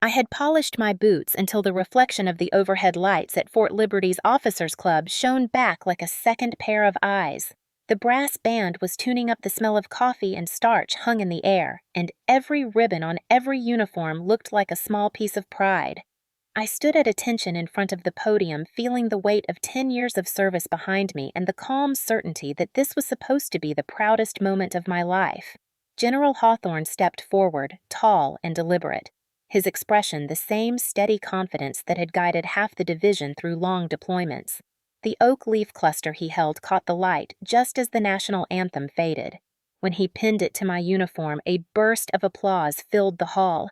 I had polished my boots until the reflection of the overhead lights at Fort Liberty's Officers Club shone back like a second pair of eyes. The brass band was tuning up the smell of coffee and starch hung in the air, and every ribbon on every uniform looked like a small piece of pride. I stood at attention in front of the podium, feeling the weight of 10 years of service behind me and the calm certainty that this was supposed to be the proudest moment of my life. General Hawthorne stepped forward, tall and deliberate, his expression the same steady confidence that had guided half the division through long deployments. The oak leaf cluster he held caught the light just as the national anthem faded. When he pinned it to my uniform, a burst of applause filled the hall.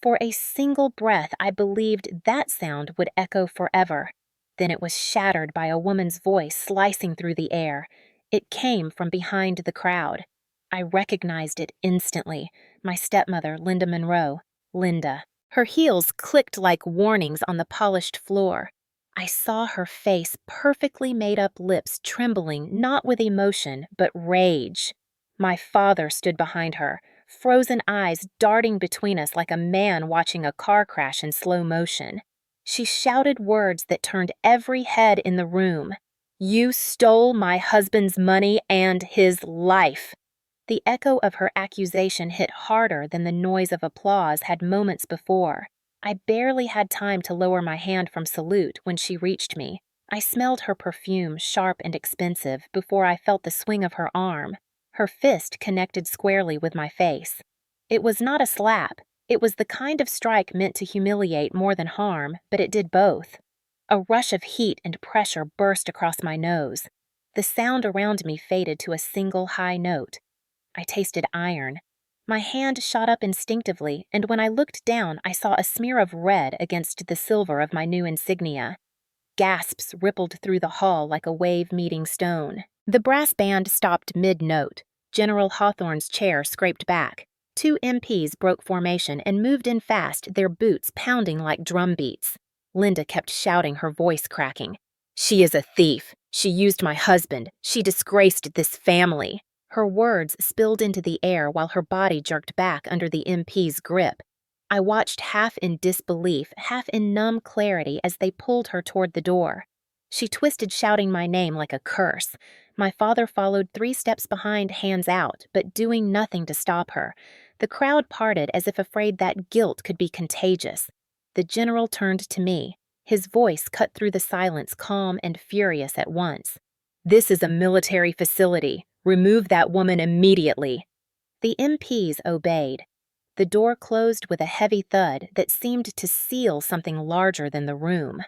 For a single breath, I believed that sound would echo forever. Then it was shattered by a woman's voice slicing through the air. It came from behind the crowd. I recognized it instantly. My stepmother, Linda Monroe. Linda. Her heels clicked like warnings on the polished floor. I saw her face, perfectly made-up lips trembling not with emotion, but rage. My father stood behind her, frozen eyes darting between us like a man watching a car crash in slow motion. She shouted words that turned every head in the room. "You stole my husband's money and his life." The echo of her accusation hit harder than the noise of applause had moments before. I barely had time to lower my hand from salute when she reached me. I smelled her perfume, sharp and expensive, before I felt the swing of her arm. Her fist connected squarely with my face. It was not a slap. It was the kind of strike meant to humiliate more than harm, but it did both. A rush of heat and pressure burst across my nose. The sound around me faded to a single high note. I tasted iron. My hand shot up instinctively, and when I looked down, I saw a smear of red against the silver of my new insignia. Gasps rippled through the hall like a wave meeting stone. The brass band stopped mid-note. General Hawthorne's chair scraped back. 2 MPs broke formation and moved in fast, their boots pounding like drum beats. Linda kept shouting, her voice cracking. "She is a thief. She used my husband. She disgraced this family." Her words spilled into the air while her body jerked back under the MP's grip. I watched half in disbelief, half in numb clarity as they pulled her toward the door. She twisted, shouting my name like a curse. My father followed 3 steps behind, hands out, but doing nothing to stop her. The crowd parted as if afraid that guilt could be contagious. The general turned to me. His voice cut through the silence, calm and furious at once. "This is a military facility. Remove that woman immediately." The MPs obeyed. The door closed with a heavy thud that seemed to seal something larger than the room.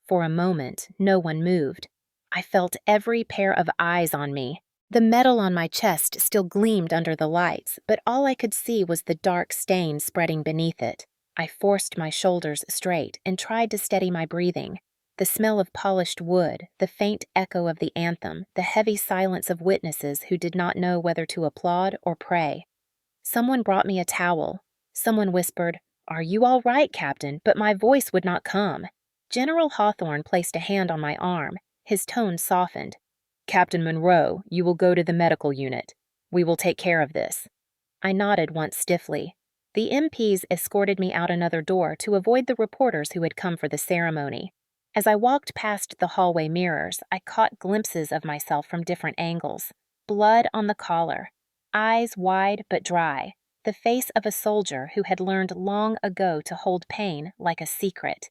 For a moment, no one moved. I felt every pair of eyes on me. The metal on my chest still gleamed under the lights, but all I could see was the dark stain spreading beneath it. I forced my shoulders straight and tried to steady my breathing. The smell of polished wood, the faint echo of the anthem, the heavy silence of witnesses who did not know whether to applaud or pray. Someone brought me a towel. Someone whispered, "Are you all right, Captain?" But my voice would not come. General Hawthorne placed a hand on my arm. His tone softened. "Captain Monroe, you will go to the medical unit. We will take care of this." I nodded once stiffly. The MPs escorted me out another door to avoid the reporters who had come for the ceremony. As I walked past the hallway mirrors, I caught glimpses of myself from different angles. Blood on the collar, eyes wide but dry, the face of a soldier who had learned long ago to hold pain like a secret.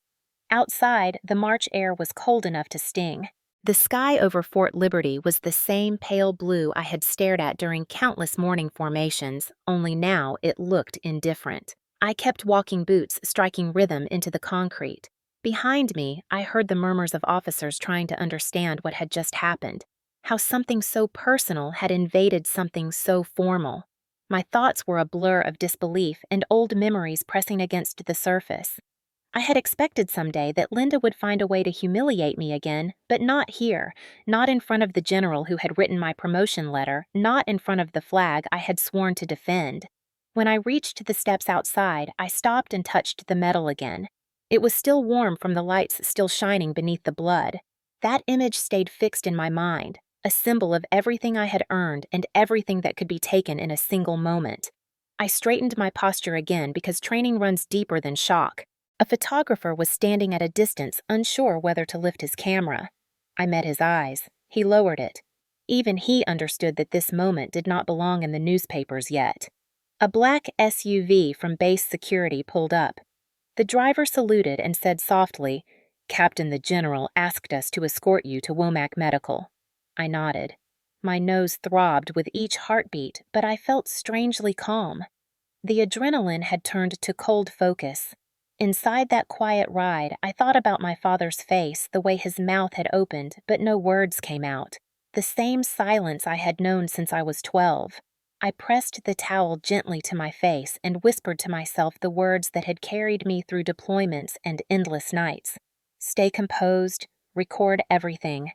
Outside, the March air was cold enough to sting. The sky over Fort Liberty was the same pale blue I had stared at during countless morning formations, only now it looked indifferent. I kept walking, boots striking rhythm into the concrete. Behind me, I heard the murmurs of officers trying to understand what had just happened, how something so personal had invaded something so formal. My thoughts were a blur of disbelief and old memories pressing against the surface. I had expected someday that Linda would find a way to humiliate me again, but not here, not in front of the general who had written my promotion letter, not in front of the flag I had sworn to defend. When I reached the steps outside, I stopped and touched the metal again. It was still warm from the lights still shining beneath the blood. That image stayed fixed in my mind, a symbol of everything I had earned and everything that could be taken in a single moment. I straightened my posture again because training runs deeper than shock. A photographer was standing at a distance, unsure whether to lift his camera. I met his eyes. He lowered it. Even he understood that this moment did not belong in the newspapers yet. A black SUV from base security pulled up. The driver saluted and said softly, "Captain the General asked us to escort you to Womack Medical." I nodded. My nose throbbed with each heartbeat, but I felt strangely calm. The adrenaline had turned to cold focus. Inside that quiet ride, I thought about my father's face, the way his mouth had opened, but no words came out. The same silence I had known since I was 12. I pressed the towel gently to my face and whispered to myself the words that had carried me through deployments and endless nights. Stay composed, record everything.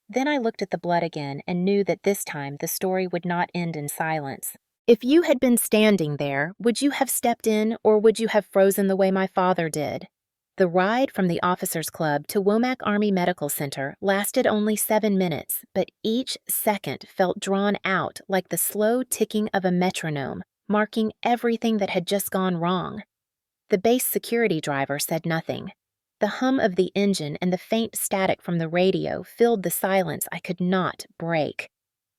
Then I looked at the blood again and knew that this time the story would not end in silence. If you had been standing there, would you have stepped in or would you have frozen the way my father did? The ride from the Officers Club to Womack Army Medical Center lasted only 7 minutes, but each second felt drawn out like the slow ticking of a metronome, marking everything that had just gone wrong. The base security driver said nothing. The hum of the engine and the faint static from the radio filled the silence I could not break.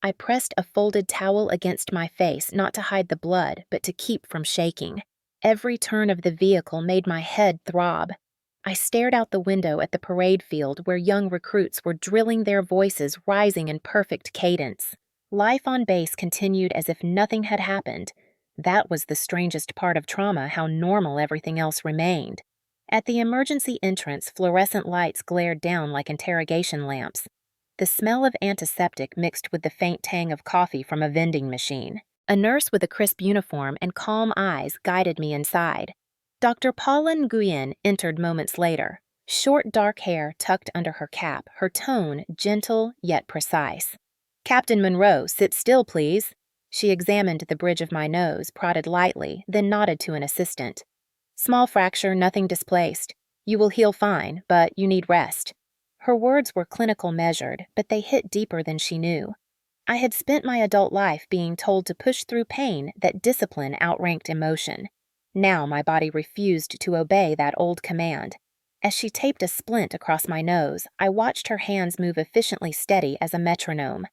I pressed a folded towel against my face, not to hide the blood, but to keep from shaking. Every turn of the vehicle made my head throb. I stared out the window at the parade field where young recruits were drilling their voices rising in perfect cadence. Life on base continued as if nothing had happened. That was the strangest part of trauma, how normal everything else remained. At the emergency entrance, fluorescent lights glared down like interrogation lamps. The smell of antiseptic mixed with the faint tang of coffee from a vending machine. A nurse with a crisp uniform and calm eyes guided me inside. Dr. Paula Nguyen entered moments later, short dark hair tucked under her cap, her tone gentle yet precise. "Captain Monroe, sit still, please." She examined the bridge of my nose, prodded lightly, then nodded to an assistant. "Small fracture, nothing displaced. You will heal fine, but you need rest." Her words were clinical measured, but they hit deeper than she knew. I had spent my adult life being told to push through pain that discipline outranked emotion. Now my body refused to obey that old command. As she taped a splint across my nose, I watched her hands move efficiently steady as a metronome.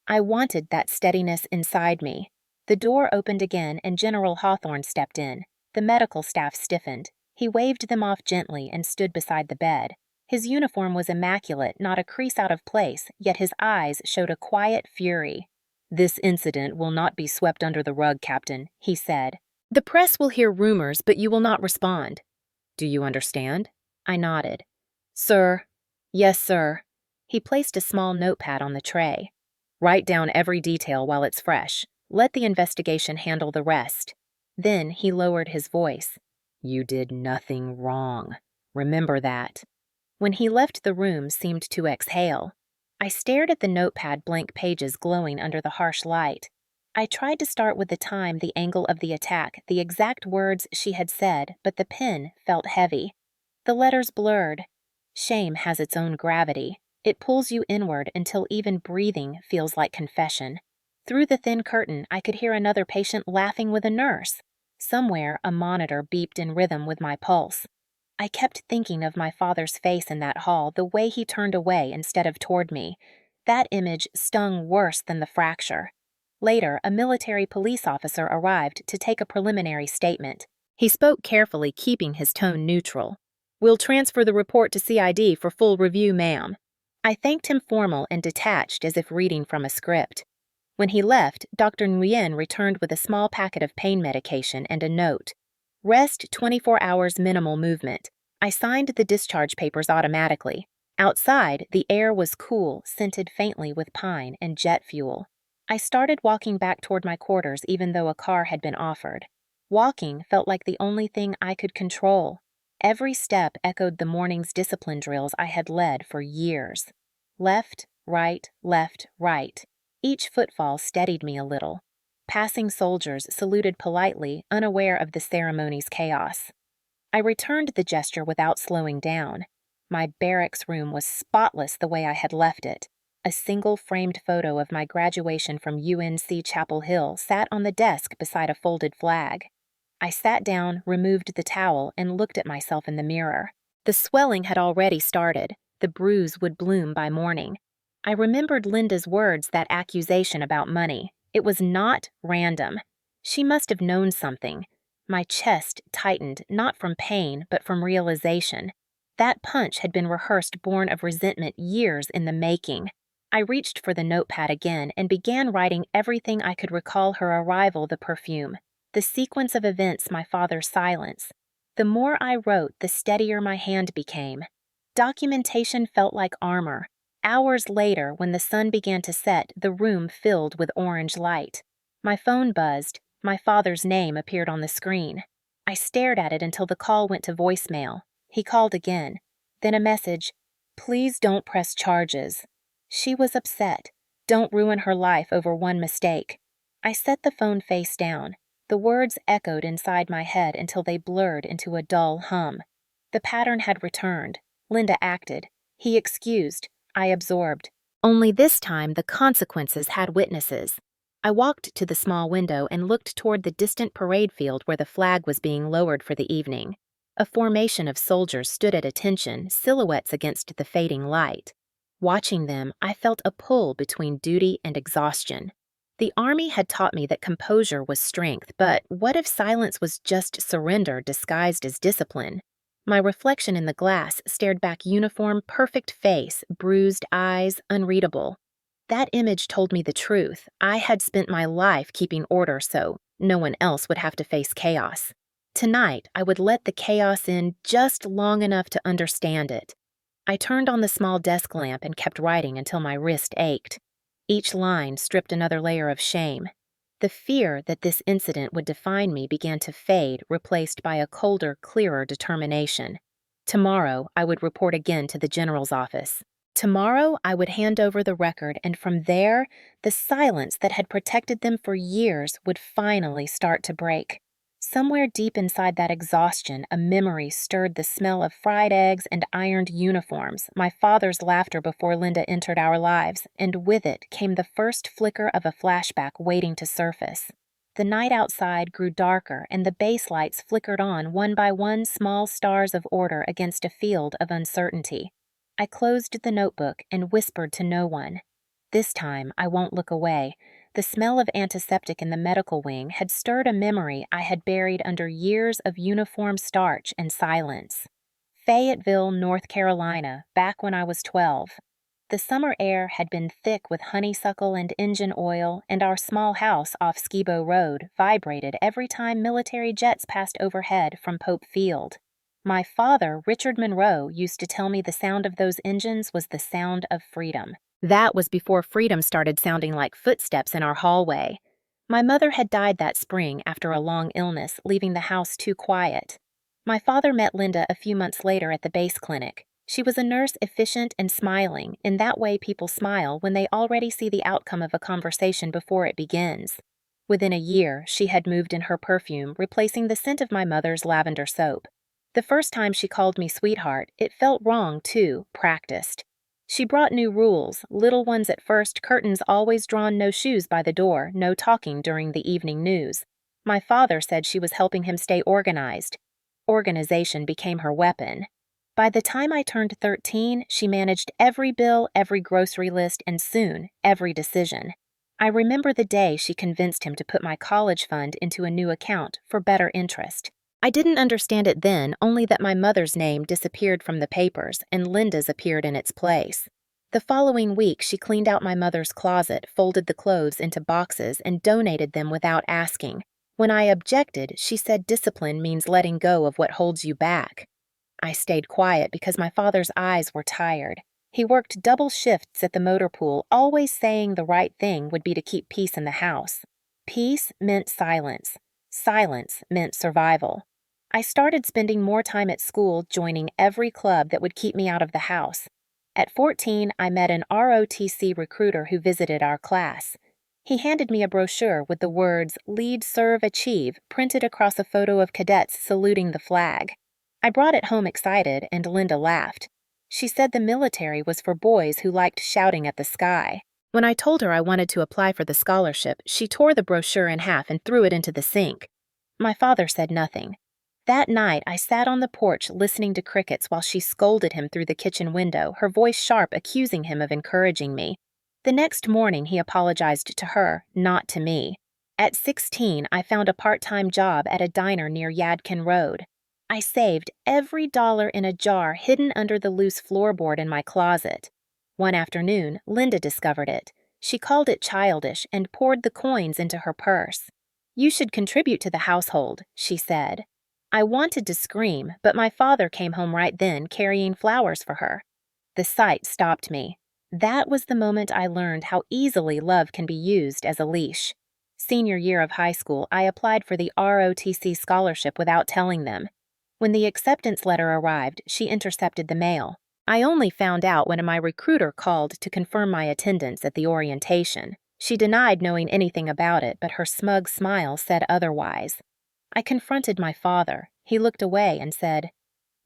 I wanted that steadiness inside me. The door opened again and General Hawthorne stepped in. The medical staff stiffened. He waved them off gently and stood beside the bed. His uniform was immaculate, not a crease out of place, yet his eyes showed a quiet fury. "This incident will not be swept under the rug, Captain," he said. "The press will hear rumors, but you will not respond." "Do you understand?" I nodded. "Sir." "Yes, sir." He placed a small notepad on the tray. "Write down every detail while it's fresh. Let the investigation handle the rest." Then he lowered his voice. "You did nothing wrong. Remember that." When he left the room seemed to exhale. I stared at the notepad blank pages glowing under the harsh light. I tried to start with the time, the angle of the attack, the exact words she had said, but the pen felt heavy. The letters blurred. Shame has its own gravity. It pulls you inward until even breathing feels like confession. Through the thin curtain, I could hear another patient laughing with a nurse. Somewhere, a monitor beeped in rhythm with my pulse. I kept thinking of my father's face in that hall, the way he turned away instead of toward me. That image stung worse than the fracture. Later, a military police officer arrived to take a preliminary statement. He spoke carefully, keeping his tone neutral. "We'll transfer the report to CID for full review, ma'am." I thanked him formal and detached as if reading from a script. When he left, Dr. Nguyen returned with a small packet of pain medication and a note. "Rest 24 hours, minimal movement." I signed the discharge papers automatically. Outside, the air was cool, scented faintly with pine and jet fuel. I started walking back toward my quarters even though a car had been offered. Walking felt like the only thing I could control. Every step echoed the morning's discipline drills I had led for years. Left, right, left, right. Each footfall steadied me a little. Passing soldiers saluted politely, unaware of the ceremony's chaos. I returned the gesture without slowing down. My barracks room was spotless the way I had left it. A single framed photo of my graduation from UNC Chapel Hill sat on the desk beside a folded flag. I sat down, removed the towel, and looked at myself in the mirror. The swelling had already started. The bruise would bloom by morning. I remembered Linda's words, that accusation about money. It was not random. She must have known something. My chest tightened, not from pain, but from realization. That punch had been rehearsed, born of resentment years in the making. I reached for the notepad again and began writing everything I could recall: her arrival, the perfume, the sequence of events, my father's silence. The more I wrote, the steadier my hand became. Documentation felt like armor. Hours later, when the sun began to set, the room filled with orange light. My phone buzzed. My father's name appeared on the screen. I stared at it until the call went to voicemail. He called again. Then a message: "Please don't press charges." She was upset. Don't ruin her life over one mistake. I set the phone face down. The words echoed inside my head until they blurred into a dull hum. The pattern had returned. Linda acted. He excused. I absorbed. Only this time the consequences had witnesses. I walked to the small window and looked toward the distant parade field where the flag was being lowered for the evening. A formation of soldiers stood at attention, silhouettes against the fading light. Watching them, I felt a pull between duty and exhaustion. The army had taught me that composure was strength, but what if silence was just surrender disguised as discipline? My reflection in the glass stared back: uniform, perfect face, bruised eyes, unreadable. That image told me the truth. I had spent my life keeping order so no one else would have to face chaos. Tonight, I would let the chaos in just long enough to understand it. I turned on the small desk lamp and kept writing until my wrist ached. Each line stripped another layer of shame. The fear that this incident would define me began to fade, replaced by a colder, clearer determination. Tomorrow, I would report again to the general's office. Tomorrow, I would hand over the record, and from there, the silence that had protected them for years would finally start to break. Somewhere deep inside that exhaustion, a memory stirred: the smell of fried eggs and ironed uniforms, my father's laughter before Linda entered our lives, and with it came the first flicker of a flashback waiting to surface. The night outside grew darker, and the base lights flickered on one by one, small stars of order against a field of uncertainty. I closed the notebook and whispered to no one. This time, I won't look away. The smell of antiseptic in the medical wing had stirred a memory I had buried under years of uniform starch and silence. Fayetteville, North Carolina, back when I was 12. The summer air had been thick with honeysuckle and engine oil, and our small house off Skibo Road vibrated every time military jets passed overhead from Pope Field. My father, Richard Monroe, used to tell me the sound of those engines was the sound of freedom. That was before freedom started sounding like footsteps in our hallway. My mother had died that spring after a long illness, leaving the house too quiet. My father met Linda a few months later at the base clinic. She was a nurse, efficient and smiling. In that way people smile when they already see the outcome of a conversation before it begins. Within a year, she had moved in her perfume, replacing the scent of my mother's lavender soap. The first time she called me sweetheart, it felt wrong too, practiced. She brought new rules, little ones at first: curtains always drawn, no shoes by the door, no talking during the evening news. My father said she was helping him stay organized. Organization became her weapon. By the time I turned 13, she managed every bill, every grocery list, and soon, every decision. I remember the day she convinced him to put my college fund into a new account for better interest. I didn't understand it then, only that my mother's name disappeared from the papers and Linda's appeared in its place. The following week, she cleaned out my mother's closet, folded the clothes into boxes, and donated them without asking. When I objected, she said discipline means letting go of what holds you back. I stayed quiet because my father's eyes were tired. He worked double shifts at the motor pool, always saying the right thing would be to keep peace in the house. Peace meant silence. Silence meant survival. I started spending more time at school, joining every club that would keep me out of the house. At 14, I met an ROTC recruiter who visited our class. He handed me a brochure with the words "Lead, Serve, Achieve" printed across a photo of cadets saluting the flag. I brought it home excited, and Linda laughed. She said the military was for boys who liked shouting at the sky. When I told her I wanted to apply for the scholarship, she tore the brochure in half and threw it into the sink. My father said nothing. That night, I sat on the porch listening to crickets while she scolded him through the kitchen window, her voice sharp, accusing him of encouraging me. The next morning, he apologized to her, not to me. At 16, I found a part-time job at a diner near Yadkin Road. I saved every dollar in a jar hidden under the loose floorboard in my closet. One afternoon, Linda discovered it. She called it childish and poured the coins into her purse. "You should contribute to the household," she said. I wanted to scream, but my father came home right then, carrying flowers for her. The sight stopped me. That was the moment I learned how easily love can be used as a leash. Senior year of high school, I applied for the ROTC scholarship without telling them. When the acceptance letter arrived, she intercepted the mail. I only found out when my recruiter called to confirm my attendance at the orientation. She denied knowing anything about it, but her smug smile said otherwise. I confronted my father. He looked away and said,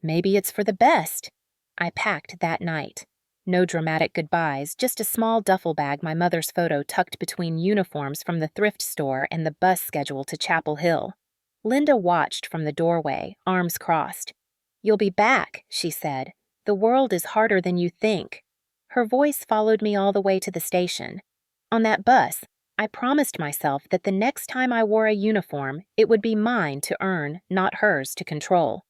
"Maybe it's for the best." I packed that night. No dramatic goodbyes, just a small duffel bag, my mother's photo tucked between uniforms from the thrift store and the bus schedule to Chapel Hill. Linda watched from the doorway, arms crossed. "You'll be back," she said. "The world is harder than you think." Her voice followed me all the way to the station. On that bus, I promised myself that the next time I wore a uniform, it would be mine to earn, not hers to control.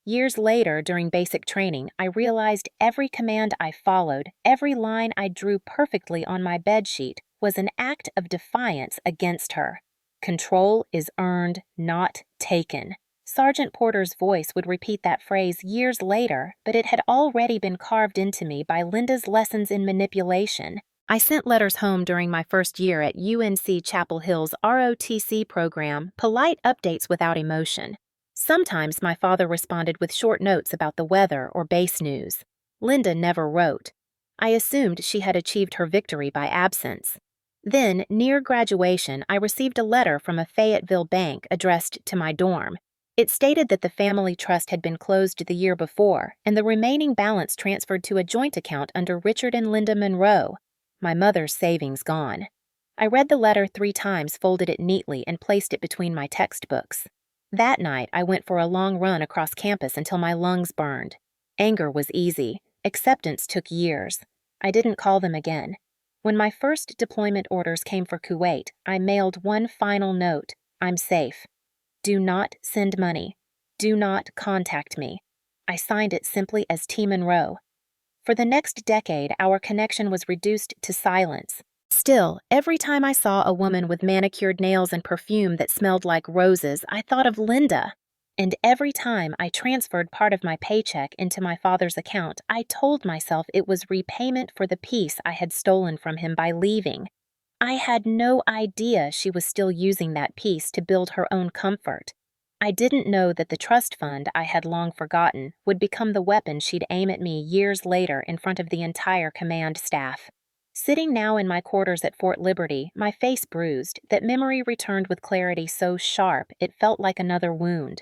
Years later, during basic training, I realized every command I followed, every line I drew perfectly on my bedsheet, was an act of defiance against her. Control is earned, not taken. Sergeant Porter's voice would repeat that phrase years later, but it had already been carved into me by Linda's lessons in manipulation. I sent letters home during my first year at UNC Chapel Hill's ROTC program, polite updates without emotion. Sometimes my father responded with short notes about the weather or base news. Linda never wrote. I assumed she had achieved her victory by absence. Then, near graduation, I received a letter from a Fayetteville bank addressed to my dorm. It stated that the family trust had been closed the year before, and the remaining balance transferred to a joint account under Richard and Linda Monroe. My mother's savings gone. I read the letter 3 times, folded it neatly, and placed it between my textbooks. That night, I went for a long run across campus until my lungs burned. Anger was easy. Acceptance took years. I didn't call them again. When my first deployment orders came for Kuwait, I mailed one final note: "I'm safe. Do not send money. Do not contact me." I signed it simply as T. Monroe. For the next decade, our connection was reduced to silence. Still, every time I saw a woman with manicured nails and perfume that smelled like roses, I thought of Linda. And every time I transferred part of my paycheck into my father's account, I told myself it was repayment for the peace I had stolen from him by leaving. I had no idea she was still using that peace to build her own comfort. I didn't know that the trust fund I had long forgotten would become the weapon she'd aim at me years later in front of the entire command staff. Sitting now in my quarters at Fort Liberty, my face bruised, that memory returned with clarity so sharp it felt like another wound.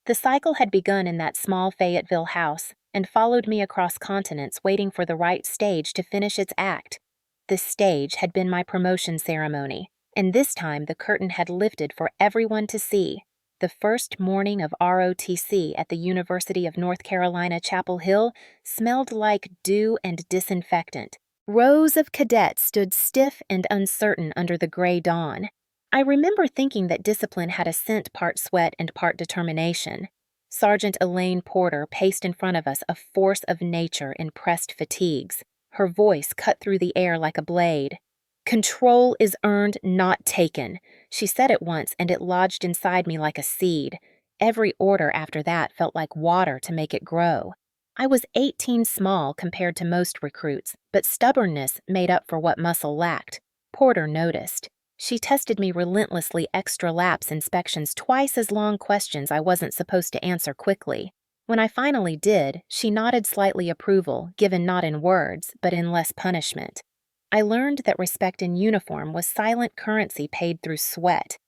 The cycle had begun in that small Fayetteville house and followed me across continents, waiting for the right stage to finish its act. The stage had been my promotion ceremony, and this time the curtain had lifted for everyone to see. The first morning of ROTC at the University of North Carolina, Chapel Hill, smelled like dew and disinfectant. Rows of cadets stood stiff and uncertain under the gray dawn. I remember thinking that discipline had a scent part sweat and part determination. Sergeant Elaine Porter paced in front of us, a force of nature in pressed fatigues. Her voice cut through the air like a blade. "Control is earned, not taken." She said it once, and it lodged inside me like a seed. Every order after that felt like water to make it grow. I was 18 small compared to most recruits, but stubbornness made up for what muscle lacked. Porter noticed. She tested me relentlessly, extra lapse inspections, twice as long questions I wasn't supposed to answer quickly. When I finally did, she nodded slightly approval, given not in words, but in less punishment. I learned that respect in uniform was silent currency paid through sweat.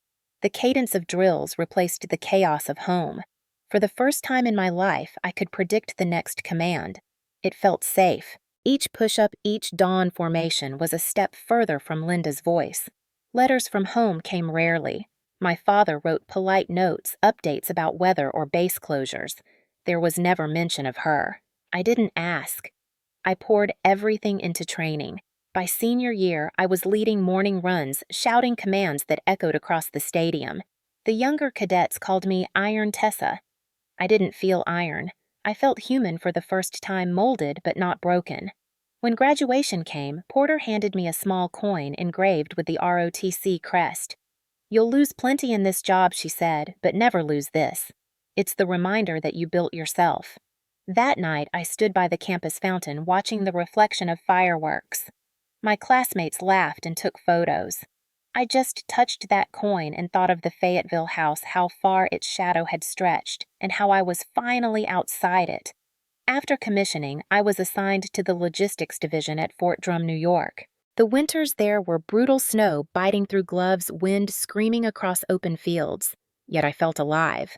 The cadence of drills replaced the chaos of home. For the first time in my life, I could predict the next command. It felt safe. Each push-up, each dawn formation was a step further from Linda's voice. Letters from home came rarely. My father wrote polite notes, updates about weather or base closures. There was never mention of her. I didn't ask. I poured everything into training. By senior year, I was leading morning runs, shouting commands that echoed across the stadium. The younger cadets called me Iron Tessa. I didn't feel iron. I felt human for the first time, molded but not broken. When graduation came, Porter handed me a small coin engraved with the ROTC crest. "You'll lose plenty in this job," she said, "but never lose this. It's the reminder that you built yourself." That night, I stood by the campus fountain watching the reflection of fireworks. My classmates laughed and took photos. I just touched that coin and thought of the Fayetteville house, how far its shadow had stretched, and how I was finally outside it. After commissioning, I was assigned to the logistics division at Fort Drum, New York. The winters there were brutal snow biting through gloves, wind screaming across open fields. Yet I felt alive.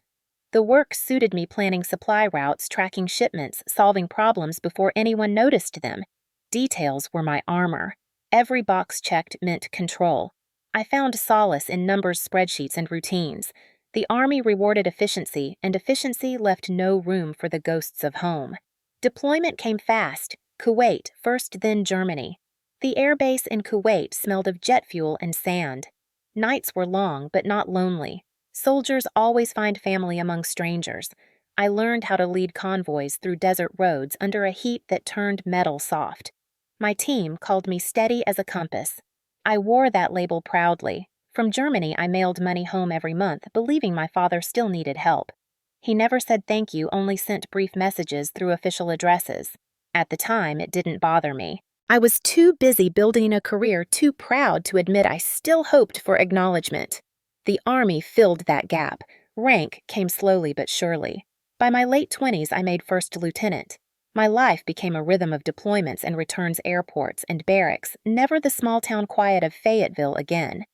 The work suited me, planning supply routes, tracking shipments, solving problems before anyone noticed them. Details were my armor. Every box checked meant control. I found solace in numbers, spreadsheets, and routines. The Army rewarded efficiency, and efficiency left no room for the ghosts of home. Deployment came fast. Kuwait, first then Germany. The airbase in Kuwait smelled of jet fuel and sand. Nights were long, but not lonely. Soldiers always find family among strangers. I learned how to lead convoys through desert roads under a heat that turned metal soft. My team called me steady as a compass. I wore that label proudly. From Germany, I mailed money home every month, believing my father still needed help. He never said thank you, only sent brief messages through official addresses. At the time, it didn't bother me. I was too busy building a career, too proud to admit I still hoped for acknowledgement. The Army filled that gap. Rank came slowly but surely. By my late 20s, I made first lieutenant. My life became a rhythm of deployments and returns, airports and barracks, never the small-town quiet of Fayetteville again.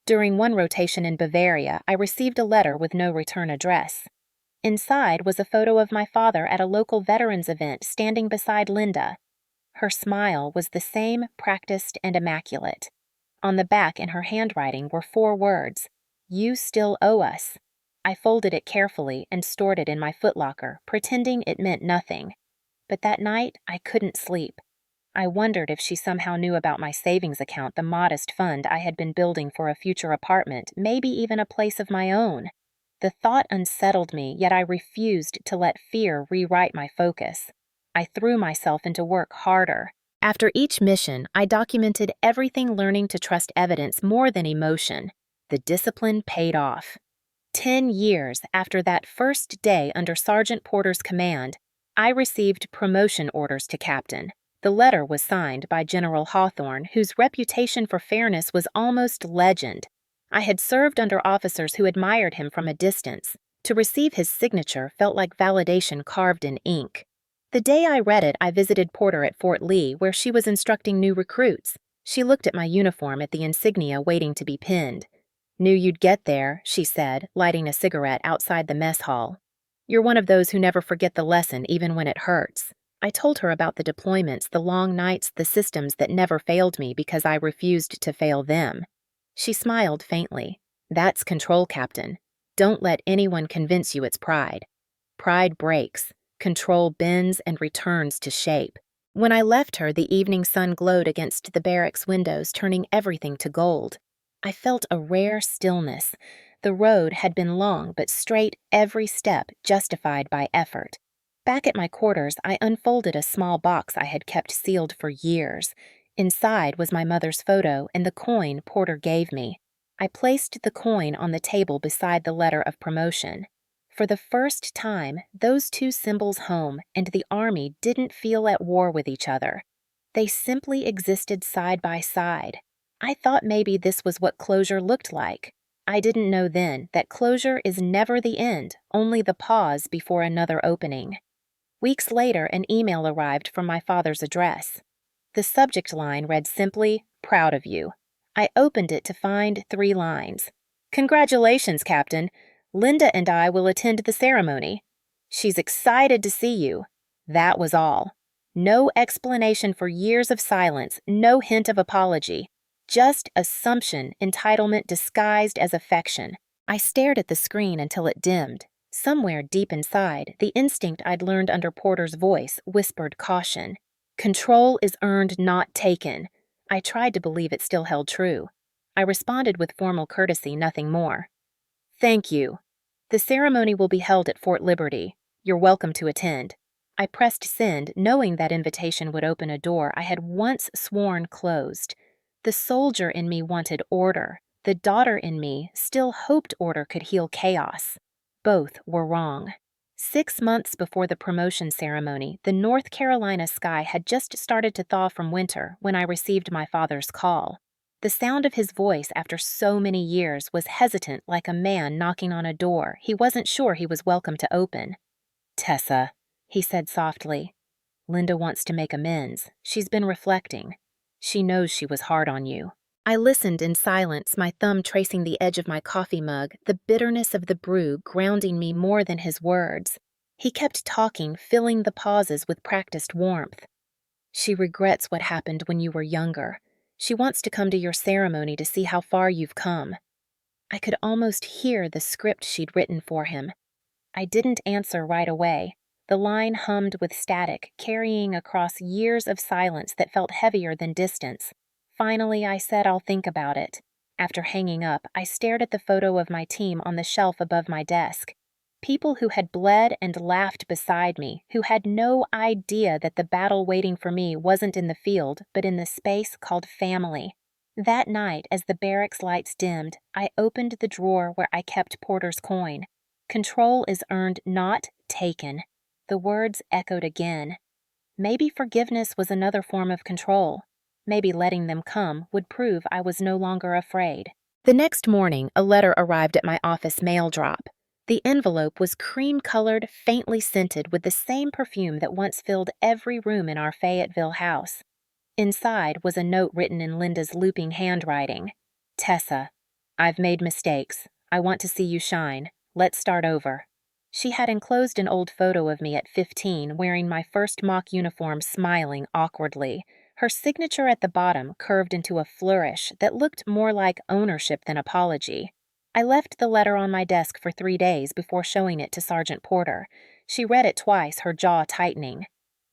During one rotation in Bavaria, I received a letter with no return address. Inside was a photo of my father at a local veterans event, standing beside Linda. Her smile was the same, practiced and immaculate. On the back, in her handwriting, were 4 words: "You still owe us." I folded it carefully and stored it in my footlocker, pretending it meant nothing. But that night, I couldn't sleep. I wondered if she somehow knew about my savings account, the modest fund I had been building for a future apartment, maybe even a place of my own. The thought unsettled me, yet I refused to let fear rewrite my focus. I threw myself into work harder. After each mission, I documented everything, learning to trust evidence more than emotion. The discipline paid off. 10 years after that first day under Sergeant Porter's command, I received promotion orders to captain. The letter was signed by General Hawthorne, whose reputation for fairness was almost legend. I had served under officers who admired him from a distance. To receive his signature felt like validation carved in ink. The day I read it, I visited Porter at Fort Lee, where she was instructing new recruits. She looked at my uniform, at the insignia waiting to be pinned. "Knew you'd get there," she said, lighting a cigarette outside the mess hall. "You're one of those who never forget the lesson, even when it hurts." I told her about the deployments, the long nights, the systems that never failed me because I refused to fail them. She smiled faintly. "That's control, Captain. Don't let anyone convince you it's pride. Pride breaks. Control bends and returns to shape." When I left her, the evening sun glowed against the barracks windows, turning everything to gold. I felt a rare stillness. The road had been long but straight, every step justified by effort. Back at my quarters, I unfolded a small box I had kept sealed for years. Inside was my mother's photo and the coin Porter gave me. I placed the coin on the table beside the letter of promotion. For the first time, those 2 symbols, home and the Army, didn't feel at war with each other. They simply existed side by side. I thought maybe this was what closure looked like. I didn't know then that closure is never the end, only the pause before another opening. Weeks later, an email arrived from my father's address. The subject line read simply, "Proud of you." I opened it to find 3 lines. "Congratulations, Captain. Linda and I will attend the ceremony. She's excited to see you." That was all. No explanation for years of silence, no hint of apology. Just assumption, entitlement disguised as affection. I stared at the screen until it dimmed. Somewhere deep inside, the instinct I'd learned under Porter's voice whispered caution. Control is earned, not taken. I tried to believe it still held true. I responded with formal courtesy, nothing more. Thank you. The ceremony will be held at Fort Liberty. You're welcome to attend. I pressed send, knowing that invitation would open a door I had once sworn closed. The soldier in me wanted order. The daughter in me still hoped order could heal chaos. Both were wrong. 6 months before the promotion ceremony, the North Carolina sky had just started to thaw from winter when I received my father's call. The sound of his voice after so many years was hesitant, like a man knocking on a door he wasn't sure he was welcome to open. Tessa, he said softly. Linda wants to make amends. She's been reflecting. She knows she was hard on you. I listened in silence, my thumb tracing the edge of my coffee mug, the bitterness of the brew grounding me more than his words. He kept talking, filling the pauses with practiced warmth. She regrets what happened when you were younger. She wants to come to your ceremony to see how far you've come. I could almost hear the script she'd written for him. I didn't answer right away. The line hummed with static, carrying across years of silence that felt heavier than distance. Finally, I said I'll think about it. After hanging up, I stared at the photo of my team on the shelf above my desk. People who had bled and laughed beside me, who had no idea that the battle waiting for me wasn't in the field, but in the space called family. That night, as the barracks lights dimmed, I opened the drawer where I kept Porter's coin. Control is earned, not taken. The words echoed again. Maybe forgiveness was another form of control. Maybe letting them come would prove I was no longer afraid. The next morning, a letter arrived at my office mail drop. The envelope was cream-colored, faintly scented with the same perfume that once filled every room in our Fayetteville house. Inside was a note written in Linda's looping handwriting. Tessa, I've made mistakes. I want to see you shine. Let's start over. She had enclosed an old photo of me at 15, wearing my first mock uniform, smiling awkwardly. Her signature at the bottom curved into a flourish that looked more like ownership than apology. I left the letter on my desk for 3 days before showing it to Sergeant Porter. She read it twice, her jaw tightening.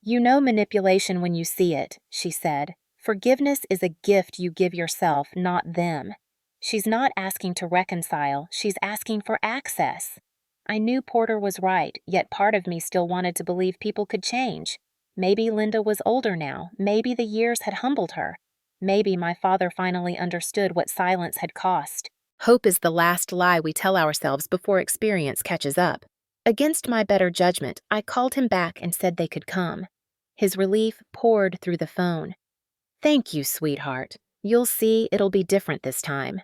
You know manipulation when you see it, she said. Forgiveness is a gift you give yourself, not them. She's not asking to reconcile, she's asking for access. I knew Porter was right, yet part of me still wanted to believe people could change. Maybe Linda was older now, maybe the years had humbled her. Maybe my father finally understood what silence had cost. Hope is the last lie we tell ourselves before experience catches up. Against my better judgment, I called him back and said they could come. His relief poured through the phone. Thank you, sweetheart. You'll see it'll be different this time.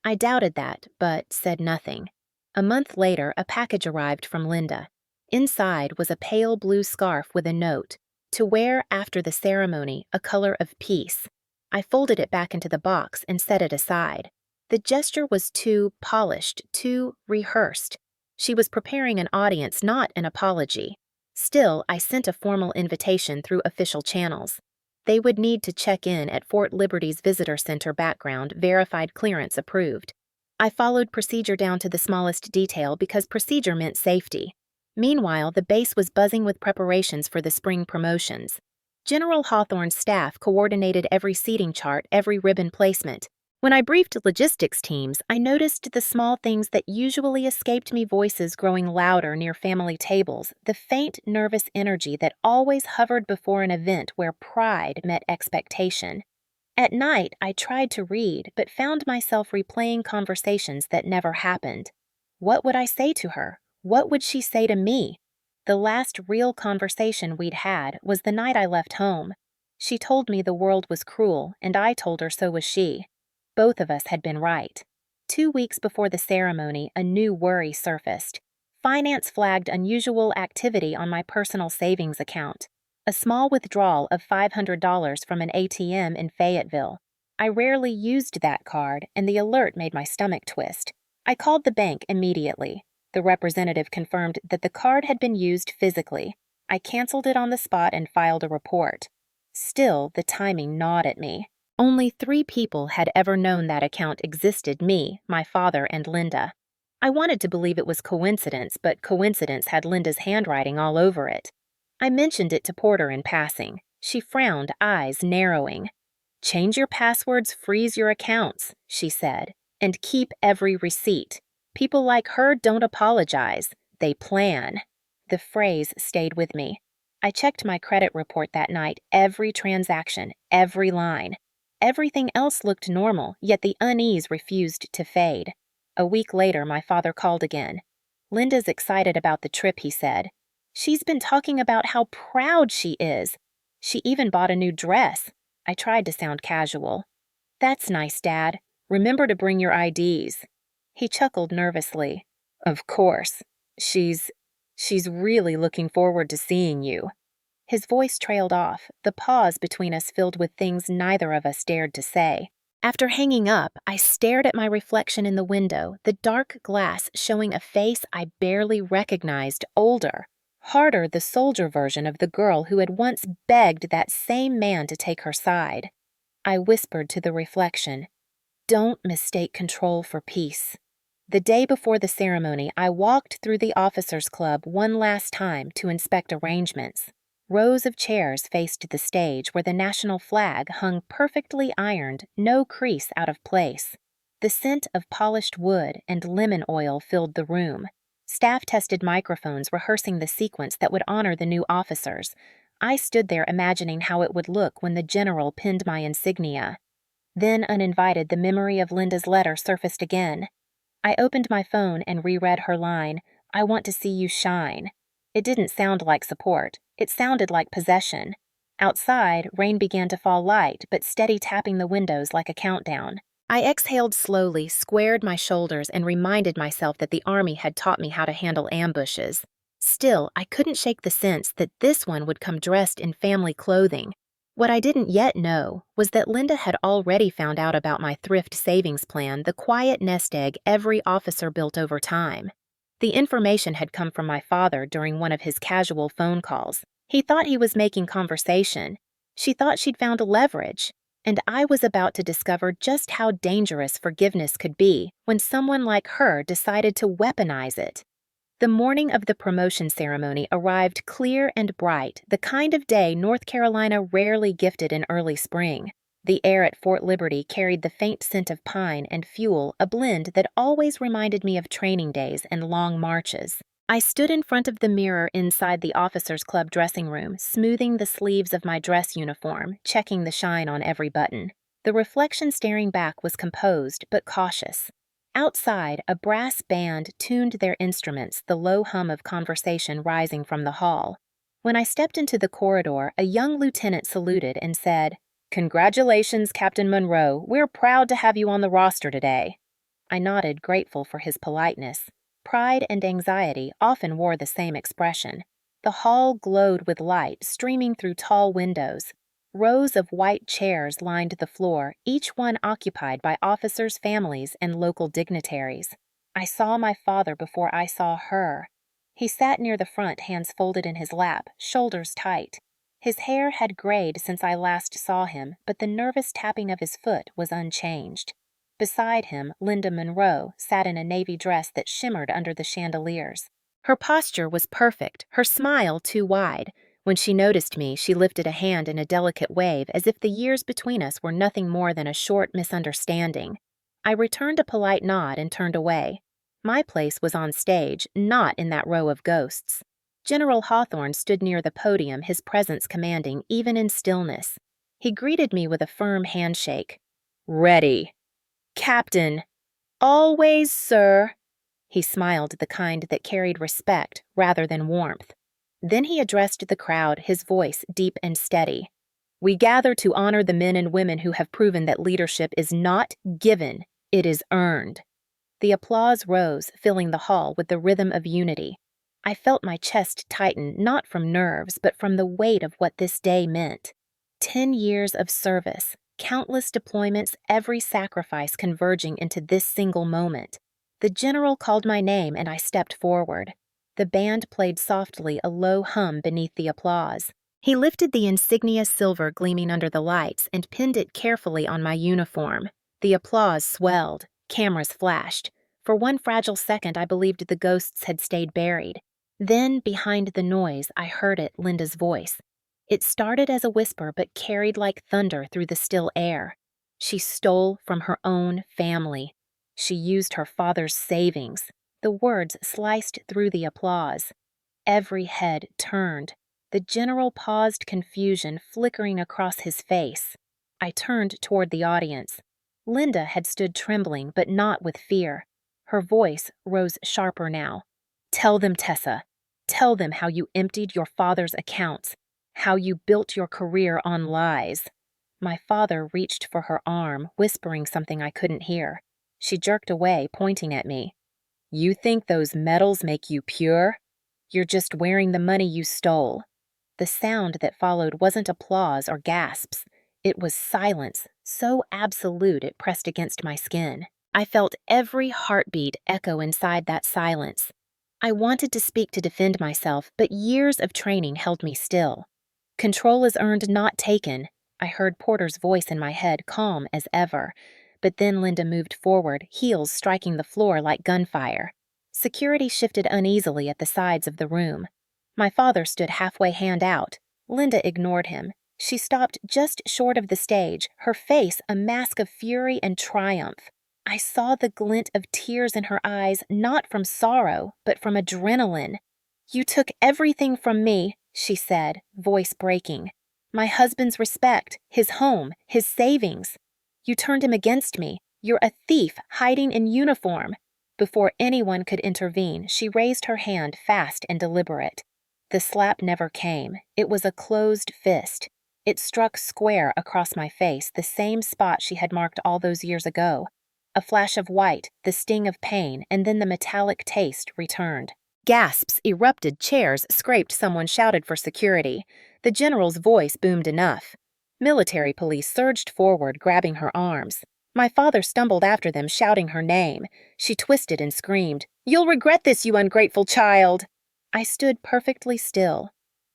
I doubted that, but said nothing. A month later, a package arrived from Linda. Inside was a pale blue scarf with a note, to wear after the ceremony, a color of peace. I folded it back into the box and set it aside. The gesture was too polished, too rehearsed. She was preparing an audience, not an apology. Still, I sent a formal invitation through official channels. They would need to check in at Fort Liberty's Visitor Center background, verified clearance approved. I followed procedure down to the smallest detail because procedure meant safety. Meanwhile, the base was buzzing with preparations for the spring promotions. General Hawthorne's staff coordinated every seating chart, every ribbon placement. When I briefed logistics teams, I noticed the small things that usually escaped me, voices growing louder near family tables, the faint, nervous energy that always hovered before an event where pride met expectation. At night, I tried to read, but found myself replaying conversations that never happened. What would I say to her? What would she say to me? The last real conversation we'd had was the night I left home. She told me the world was cruel, and I told her so was she. Both of us had been right. 2 weeks before the ceremony, a new worry surfaced. Finance flagged unusual activity on my personal savings account. A small withdrawal of $500 from an ATM in Fayetteville. I rarely used that card, and the alert made my stomach twist. I called the bank immediately. The representative confirmed that the card had been used physically. I canceled it on the spot and filed a report. Still, the timing gnawed at me. Only 3 people had ever known that account existed: me, my father, and Linda. I wanted to believe it was coincidence, but coincidence had Linda's handwriting all over it. I mentioned it to Porter in passing. She frowned, eyes narrowing. "Change your passwords, freeze your accounts," she said, "and keep every receipt. People like her don't apologize. They plan." The phrase stayed with me. I checked my credit report that night, every transaction, every line. Everything else looked normal, yet the unease refused to fade. A week later, my father called again. "Linda's excited about the trip," he said. "She's been talking about how proud she is. She even bought a new dress." I tried to sound casual. "That's nice, Dad. Remember to bring your IDs." He chuckled nervously. "Of course. She's really looking forward to seeing you." His voice trailed off, the pause between us filled with things neither of us dared to say. After hanging up, I stared at my reflection in the window, the dark glass showing a face I barely recognized, older, harder, the soldier version of the girl who had once begged that same man to take her side. I whispered to the reflection, "Don't mistake control for peace." The day before the ceremony, I walked through the officers' club one last time to inspect arrangements. Rows of chairs faced the stage where the national flag hung perfectly ironed, no crease out of place. The scent of polished wood and lemon oil filled the room. Staff tested microphones rehearsing the sequence that would honor the new officers. I stood there imagining how it would look when the general pinned my insignia. Then, uninvited, the memory of Linda's letter surfaced again. I opened my phone and reread her line, "I want to see you shine." It didn't sound like support. It sounded like possession. Outside, rain began to fall light, but steady tapping the windows like a countdown. I exhaled slowly, squared my shoulders, and reminded myself that the Army had taught me how to handle ambushes. Still, I couldn't shake the sense that this one would come dressed in family clothing. What I didn't yet know was that Linda had already found out about my thrift savings plan, the quiet nest egg every officer built over time. The information had come from my father during one of his casual phone calls. He thought he was making conversation. She thought she'd found a leverage. And I was about to discover just how dangerous forgiveness could be when someone like her decided to weaponize it. The morning of the promotion ceremony arrived clear and bright, the kind of day North Carolina rarely gifted in early spring. The air at Fort Liberty carried the faint scent of pine and fuel, a blend that always reminded me of training days and long marches. I stood in front of the mirror inside the officers' club dressing room, smoothing the sleeves of my dress uniform, checking the shine on every button. The reflection staring back was composed but cautious. Outside, a brass band tuned their instruments, the low hum of conversation rising from the hall. When I stepped into the corridor, a young lieutenant saluted and said, "Congratulations, Captain Monroe. We're proud to have you on the roster today." I nodded, grateful for his politeness. Pride and anxiety often wore the same expression. The hall glowed with light streaming through tall windows. Rows of white chairs lined the floor, each one occupied by officers' families and local dignitaries. I saw my father before I saw her. He sat near the front, hands folded in his lap, shoulders tight. His hair had grayed since I last saw him, but the nervous tapping of his foot was unchanged. Beside him, Linda Monroe sat in a navy dress that shimmered under the chandeliers. Her posture was perfect, her smile too wide. When she noticed me, she lifted a hand in a delicate wave as if the years between us were nothing more than a short misunderstanding. I returned a polite nod and turned away. My place was on stage, not in that row of ghosts. General Hawthorne stood near the podium, his presence commanding even in stillness. He greeted me with a firm handshake. "Ready." "Captain." "Always, sir." He smiled, the kind that carried respect rather than warmth. Then he addressed the crowd, his voice deep and steady. "We gather to honor the men and women who have proven that leadership is not given, it is earned." The applause rose, filling the hall with the rhythm of unity. I felt my chest tighten, not from nerves, but from the weight of what this day meant. 10 years of service, countless deployments, every sacrifice converging into this single moment. The general called my name and I stepped forward. The band played softly, a low hum beneath the applause. He lifted the insignia silver gleaming under the lights and pinned it carefully on my uniform. The applause swelled. Cameras flashed. For one fragile second, I believed the ghosts had stayed buried. Then, behind the noise, I heard it, Linda's voice. It started as a whisper but carried like thunder through the still air. She stole from her own family. She used her father's savings. The words sliced through the applause. Every head turned. The general paused, confusion flickering across his face. I turned toward the audience. Linda had stood trembling, but not with fear. Her voice rose sharper now. "Tell them, Tessa. Tell them how you emptied your father's accounts, how you built your career on lies." My father reached for her arm, whispering something I couldn't hear. She jerked away, pointing at me. "You think those medals make you pure? You're just wearing the money you stole." The sound that followed wasn't applause or gasps. It was silence, so absolute it pressed against my skin. I felt every heartbeat echo inside that silence. I wanted to speak to defend myself, but years of training held me still. "Control is earned, not taken." I heard Porter's voice in my head, calm as ever. But then Linda moved forward, heels striking the floor like gunfire. Security shifted uneasily at the sides of the room. My father stood halfway, hand out. Linda ignored him. She stopped just short of the stage, her face a mask of fury and triumph. I saw the glint of tears in her eyes, not from sorrow, but from adrenaline. "You took everything from me," she said, voice breaking. "My husband's respect, his home, his savings. You turned him against me. You're a thief hiding in uniform." Before anyone could intervene, she raised her hand, fast and deliberate. The slap never came. It was a closed fist. It struck square across my face, the same spot she had marked all those years ago. A flash of white, the sting of pain, and then the metallic taste returned. Gasps erupted, chairs scraped, someone shouted for security. The general's voice boomed enough. Military police surged forward, grabbing her arms. My father stumbled after them, shouting her name. She twisted and screamed, "You'll regret this, you ungrateful child!" I stood perfectly still.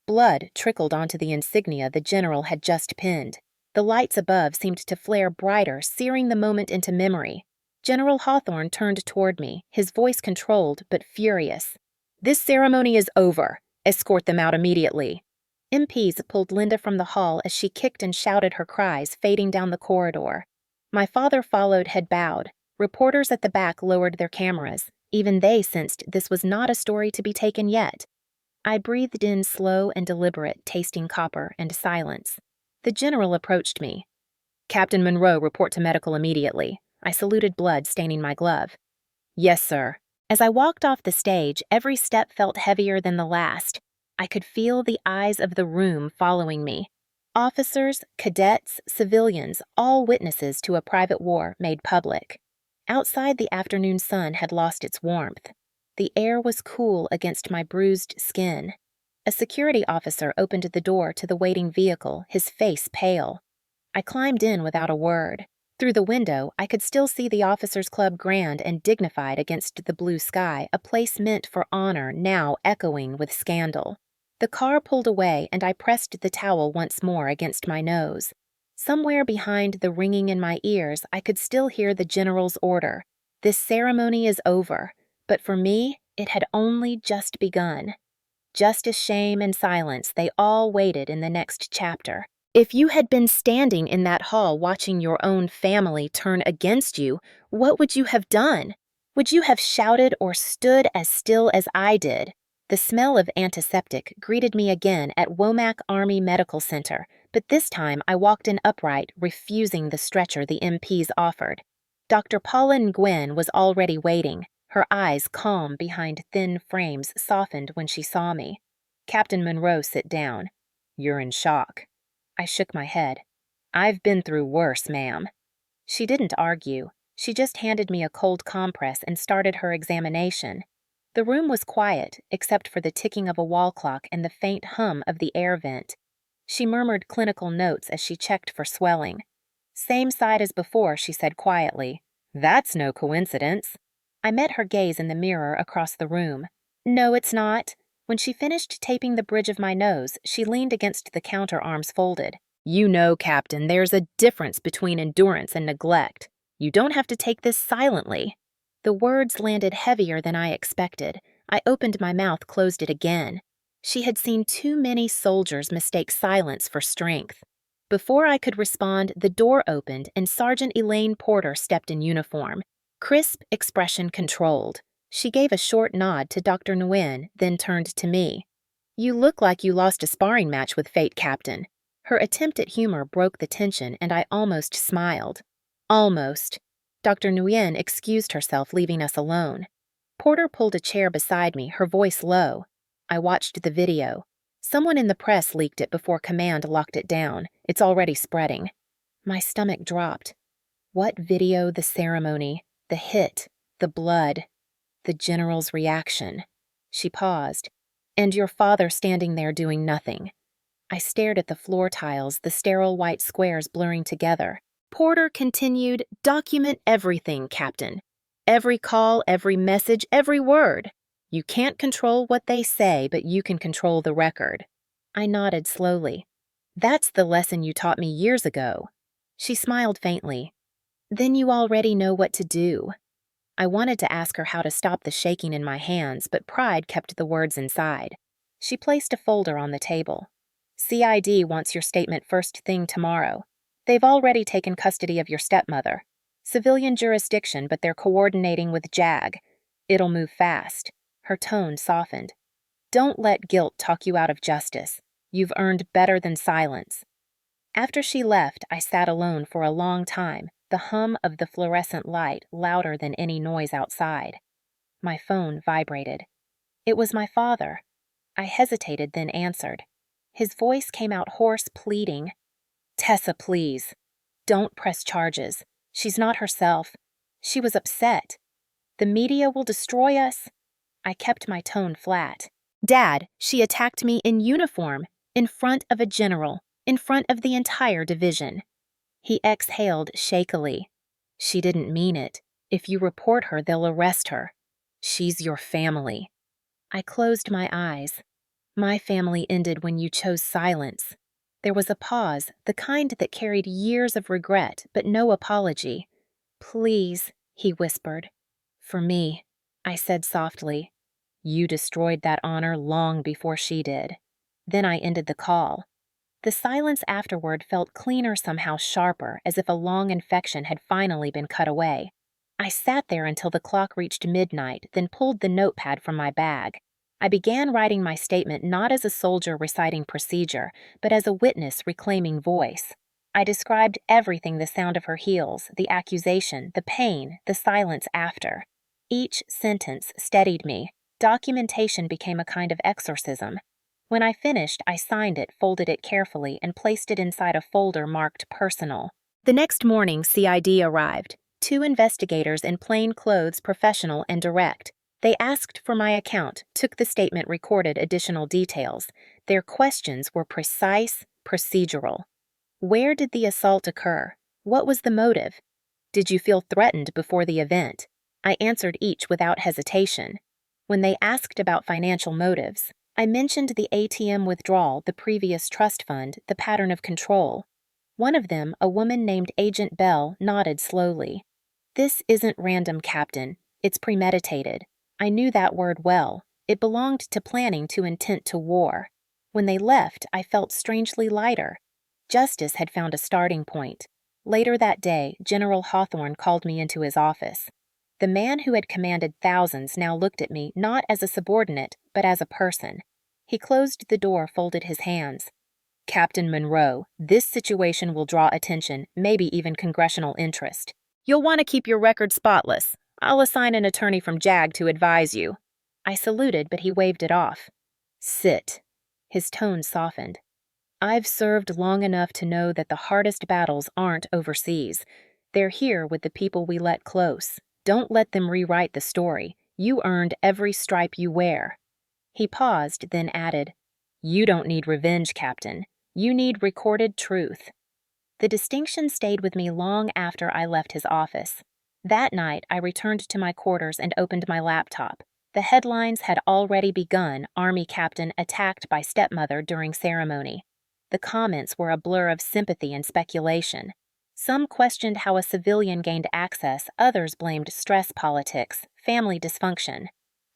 Blood trickled onto the insignia the general had just pinned. The lights above seemed to flare brighter, searing the moment into memory. General Hawthorne turned toward me, his voice controlled but furious. "This ceremony is over. Escort them out immediately." MPs pulled Linda from the hall as she kicked and shouted her cries, fading down the corridor. My father followed, head bowed. Reporters at the back lowered their cameras. Even they sensed this was not a story to be taken yet. I breathed in slow and deliberate, tasting copper and silence. The general approached me. "Captain Monroe, report to medical immediately." I saluted, blood staining my glove. "Yes, sir." As I walked off the stage, every step felt heavier than the last. I could feel the eyes of the room following me. Officers, cadets, civilians, all witnesses to a private war made public. Outside, the afternoon sun had lost its warmth. The air was cool against my bruised skin. A security officer opened the door to the waiting vehicle, his face pale. I climbed in without a word. Through the window, I could still see the Officers' Club grand and dignified against the blue sky, a place meant for honor now echoing with scandal. The car pulled away, and I pressed the towel once more against my nose. Somewhere behind the ringing in my ears, I could still hear the general's order. This ceremony is over, but for me, it had only just begun. Justice, shame, and silence, they all waited in the next chapter. If you had been standing in that hall watching your own family turn against you, what would you have done? Would you have shouted or stood as still as I did? The smell of antiseptic greeted me again at Womack Army Medical Center, but this time I walked in upright, refusing the stretcher the MPs offered. Dr. Paula Nguyen was already waiting, her eyes calm behind thin frames softened when she saw me. "Captain Monroe, sit down. You're in shock." I shook my head. "I've been through worse, ma'am." She didn't argue. She just handed me a cold compress and started her examination. The room was quiet, except for the ticking of a wall clock and the faint hum of the air vent. She murmured clinical notes as she checked for swelling. "Same side as before," she said quietly. "That's no coincidence." I met her gaze in the mirror across the room. No, it's not. When she finished taping the bridge of my nose, she leaned against the counter, arms folded. You know, Captain, there's a difference between endurance and neglect. You don't have to take this silently. The words landed heavier than I expected. I opened my mouth, closed it again. She had seen too many soldiers mistake silence for strength. Before I could respond, the door opened and Sergeant Elaine Porter stepped in uniform. Crisp, expression controlled. She gave a short nod to Dr. Nguyen, then turned to me. You look like you lost a sparring match with fate, Captain. Her attempt at humor broke the tension, and I almost smiled. Almost. Dr. Nguyen excused herself, leaving us alone. Porter pulled a chair beside me, her voice low. I watched the video. Someone in the press leaked it before command locked it down. It's already spreading. My stomach dropped. What video? The ceremony, the hit, the blood, the general's reaction. She paused. And your father standing there doing nothing. I stared at the floor tiles, the sterile white squares blurring together. Porter continued, document everything, Captain. Every call, every message, every word. You can't control what they say, but you can control the record. I nodded slowly. That's the lesson you taught me years ago. She smiled faintly. Then you already know what to do. I wanted to ask her how to stop the shaking in my hands, but pride kept the words inside. She placed a folder on the table. CID wants your statement first thing tomorrow. They've already taken custody of your stepmother. Civilian jurisdiction, but they're coordinating with JAG. It'll move fast. Her tone softened. Don't let guilt talk you out of justice. You've earned better than silence. After she left, I sat alone for a long time, the hum of the fluorescent light louder than any noise outside. My phone vibrated. It was my father. I hesitated, then answered. His voice came out hoarse, pleading. Tessa, please. Don't press charges. She's not herself. She was upset. The media will destroy us. I kept my tone flat. Dad, she attacked me in uniform, in front of a general, in front of the entire division. He exhaled shakily. She didn't mean it. If you report her, they'll arrest her. She's your family. I closed my eyes. My family ended when you chose silence. There was a pause, the kind that carried years of regret, but no apology. Please, he whispered. For me, I said softly. You destroyed that honor long before she did. Then I ended the call. The silence afterward felt cleaner, somehow sharper, as if a long infection had finally been cut away. I sat there until the clock reached midnight, then pulled the notepad from my bag. I began writing my statement not as a soldier reciting procedure, but as a witness reclaiming voice. I described everything: the sound of her heels, the accusation, the pain, the silence after. Each sentence steadied me. Documentation became a kind of exorcism. When I finished, I signed it, folded it carefully, and placed it inside a folder marked personal. The next morning, CID arrived. 2 investigators in plain clothes, professional and direct. They asked for my account, took the statement, recorded additional details. Their questions were precise, procedural. Where did the assault occur? What was the motive? Did you feel threatened before the event? I answered each without hesitation. When they asked about financial motives, I mentioned the ATM withdrawal, the previous trust fund, the pattern of control. One of them, a woman named Agent Bell, nodded slowly. This isn't random, Captain. It's premeditated. I knew that word well. It belonged to planning, to intent, to war. When they left, I felt strangely lighter. Justice had found a starting point. Later that day, General Hawthorne called me into his office. The man who had commanded thousands now looked at me not as a subordinate, but as a person. He closed the door, folded his hands. Captain Monroe, this situation will draw attention, maybe even congressional interest. You'll want to keep your record spotless. I'll assign an attorney from JAG to advise you. I saluted, but he waved it off. Sit. His tone softened. I've served long enough to know that the hardest battles aren't overseas. They're here with the people we let close. Don't let them rewrite the story. You earned every stripe you wear. He paused, then added, You don't need revenge, Captain. You need recorded truth. The distinction stayed with me long after I left his office. That night, I returned to my quarters and opened my laptop. The headlines had already begun: Army captain attacked by stepmother during ceremony. The comments were a blur of sympathy and speculation. Some questioned how a civilian gained access, others blamed stress politics, family dysfunction.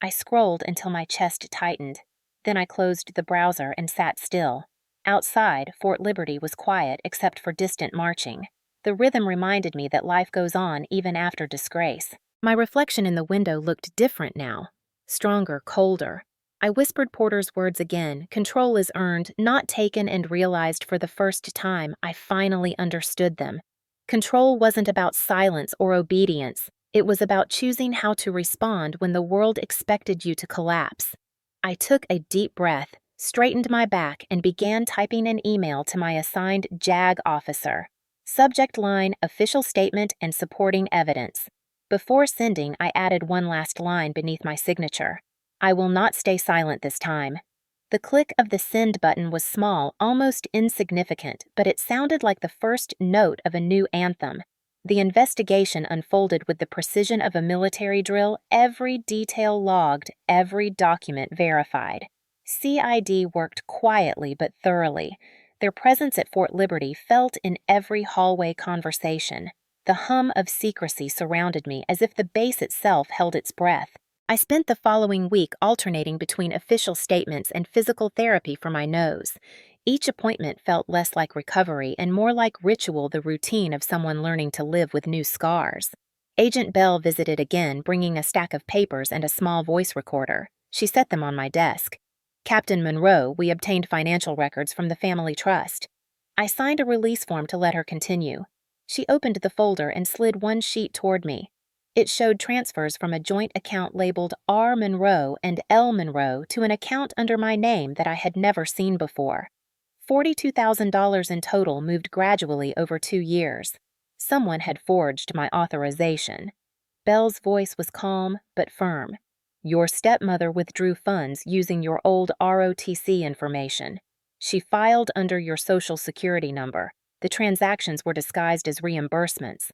I scrolled until my chest tightened. Then I closed the browser and sat still. Outside, Fort Liberty was quiet except for distant marching. The rhythm reminded me that life goes on even after disgrace. My reflection in the window looked different now. Stronger, colder. I whispered Porter's words again: control is earned, not taken, and realized for the first time I finally understood them. Control wasn't about silence or obedience. It was about choosing how to respond when the world expected you to collapse. I took a deep breath, straightened my back, and began typing an email to my assigned JAG officer. Subject line: official statement and supporting evidence. Before sending, I added one last line beneath my signature: I will not stay silent this time. The click of the send button was small, almost insignificant, but it sounded like the first note of a new anthem. The investigation unfolded with the precision of a military drill, every detail logged, every document verified. CID worked quietly but thoroughly. Their presence at Fort Liberty felt in every hallway conversation. The hum of secrecy surrounded me as if the base itself held its breath. I spent the following week alternating between official statements and physical therapy for my nose. Each appointment felt less like recovery and more like ritual, the routine of someone learning to live with new scars. Agent Bell visited again, bringing a stack of papers and a small voice recorder. She set them on my desk. Captain Monroe, we obtained financial records from the family trust. I signed a release form to let her continue. She opened the folder and slid one sheet toward me. It showed transfers from a joint account labeled R. Monroe and L. Monroe to an account under my name that I had never seen before. $42,000 in total moved gradually over 2 years. Someone had forged my authorization. Bell's voice was calm but firm. Your stepmother withdrew funds using your old ROTC information. She filed under your Social Security number. The transactions were disguised as reimbursements.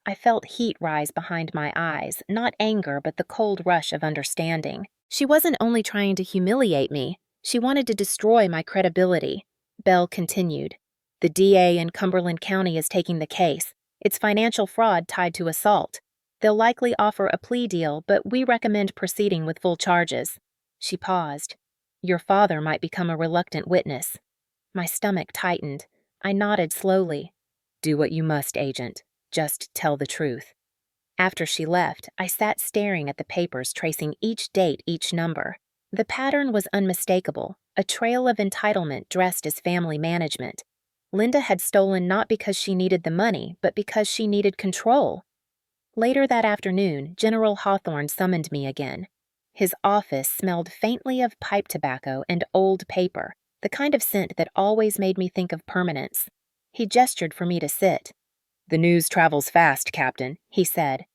I felt heat rise behind my eyes, not anger but the cold rush of understanding. She wasn't only trying to humiliate me, she wanted to destroy my credibility. Bell continued. The DA in Cumberland County is taking the case. It's financial fraud tied to assault. They'll likely offer a plea deal, but we recommend proceeding with full charges. She paused. Your father might become a reluctant witness. My stomach tightened. I nodded slowly. Do what you must, Agent. Just tell the truth. After she left, I sat staring at the papers, tracing each date, each number. The pattern was unmistakable, a trail of entitlement dressed as family management. Linda had stolen not because she needed the money, but because she needed control. Later that afternoon, General Hawthorne summoned me again. His office smelled faintly of pipe tobacco and old paper, the kind of scent that always made me think of permanence. He gestured for me to sit. The news travels fast, Captain, he said.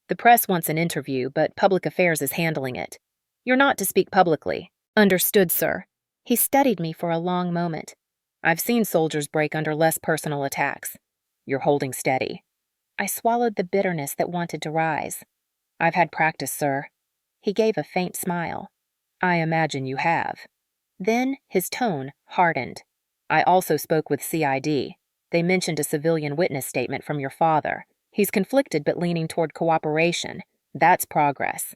The press wants an interview, but public affairs is handling it. You're not to speak publicly. Understood, sir. He studied me for a long moment. I've seen soldiers break under less personal attacks. You're holding steady. I swallowed the bitterness that wanted to rise. I've had practice, sir. He gave a faint smile. I imagine you have. Then his tone hardened. I also spoke with CID. They mentioned a civilian witness statement from your father. He's conflicted but leaning toward cooperation. That's progress.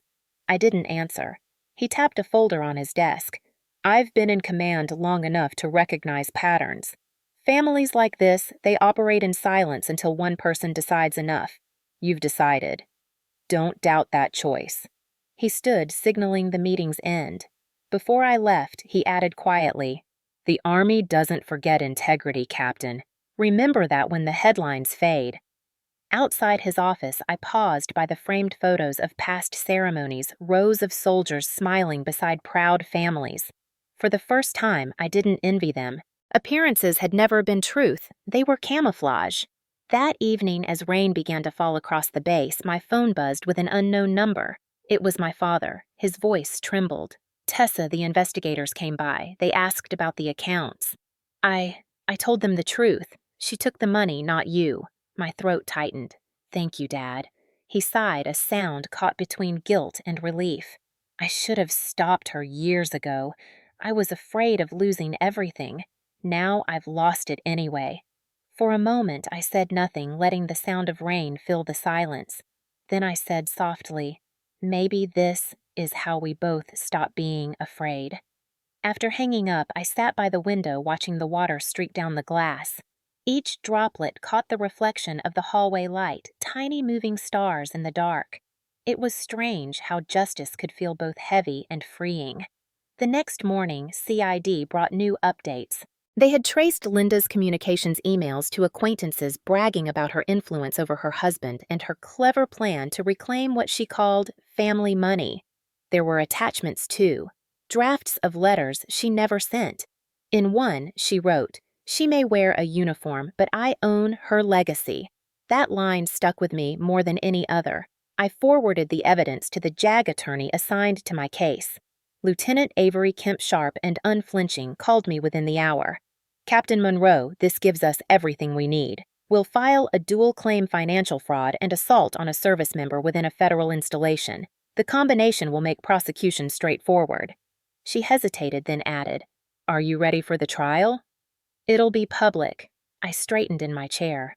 I didn't answer. He tapped a folder on his desk. I've been in command long enough to recognize patterns. Families like this, they operate in silence until one person decides enough. You've decided. Don't doubt that choice. He stood, signaling the meeting's end. Before I left, he added quietly, The Army doesn't forget integrity, Captain. Remember that when the headlines fade. Outside his office, I paused by the framed photos of past ceremonies, rows of soldiers smiling beside proud families. For the first time, I didn't envy them. Appearances had never been truth. They were camouflage. That evening, as rain began to fall across the base, my phone buzzed with an unknown number. It was my father. His voice trembled. Tessa, the investigators came by. They asked about the accounts. I told them the truth. She took the money, not you. My throat tightened. Thank you, Dad. He sighed, a sound caught between guilt and relief. I should have stopped her years ago. I was afraid of losing everything. Now I've lost it anyway. For a moment, I said nothing, letting the sound of rain fill the silence. Then I said softly, "Maybe this is how we both stop being afraid." After hanging up, I sat by the window watching the water streak down the glass. Each droplet caught the reflection of the hallway light, tiny moving stars in the dark. It was strange how justice could feel both heavy and freeing. The next morning, CID brought new updates. They had traced Linda's communications emails to acquaintances bragging about her influence over her husband and her clever plan to reclaim what she called family money. There were attachments, too. Drafts of letters she never sent. In one, she wrote, "She may wear a uniform, but I own her legacy." That line stuck with me more than any other. I forwarded the evidence to the JAG attorney assigned to my case. Lieutenant Avery Kemp Sharp and unflinching called me within the hour. "Captain Monroe, this gives us everything we need. We'll file a dual-claim financial fraud and assault on a service member within a federal installation. The combination will make prosecution straightforward." She hesitated, then added, "Are you ready for the trial?" "It'll be public." I straightened in my chair.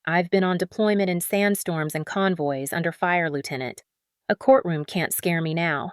"I've been on deployment in sandstorms and convoys under fire, Lieutenant. A courtroom can't scare me now."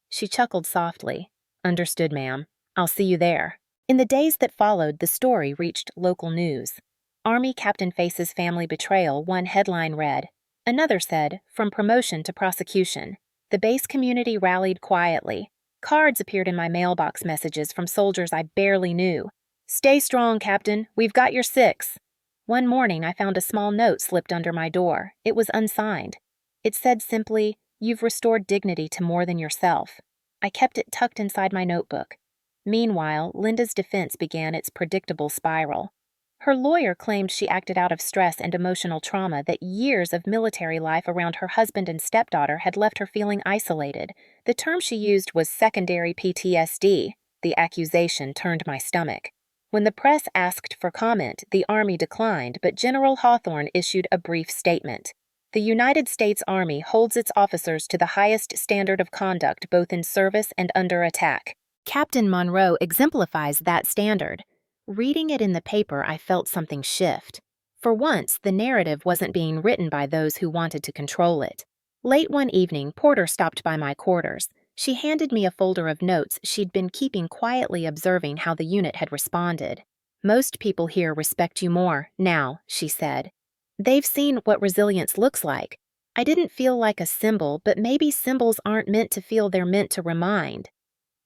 She chuckled softly. "Understood, ma'am. I'll see you there." In the days that followed, the story reached local news. Army Captain Face's family betrayal, one headline read. Another said, "From promotion to prosecution." The base community rallied quietly. Cards appeared in my mailbox messages from soldiers I barely knew. "Stay strong, Captain. We've got your six." One morning, I found a small note slipped under my door. It was unsigned. It said simply, "You've restored dignity to more than yourself." I kept it tucked inside my notebook. Meanwhile, Linda's defense began its predictable spiral. Her lawyer claimed she acted out of stress and emotional trauma, that years of military life around her husband and stepdaughter had left her feeling isolated. The term she used was secondary PTSD. The accusation turned my stomach. When the press asked for comment, the Army declined, but General Hawthorne issued a brief statement. "The United States Army holds its officers to the highest standard of conduct both in service and under attack." Captain Monroe exemplifies that standard. Reading it in the paper, I felt something shift. For once, the narrative wasn't being written by those who wanted to control it. Late one evening, Porter stopped by my quarters. She handed me a folder of notes she'd been keeping, quietly observing how the unit had responded. "Most people here respect you more now," she said. "They've seen what resilience looks like." I didn't feel like a symbol, but maybe symbols aren't meant to feel, they're meant to remind.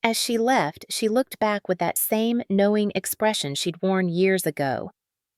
As she left, she looked back with that same knowing expression she'd worn years ago.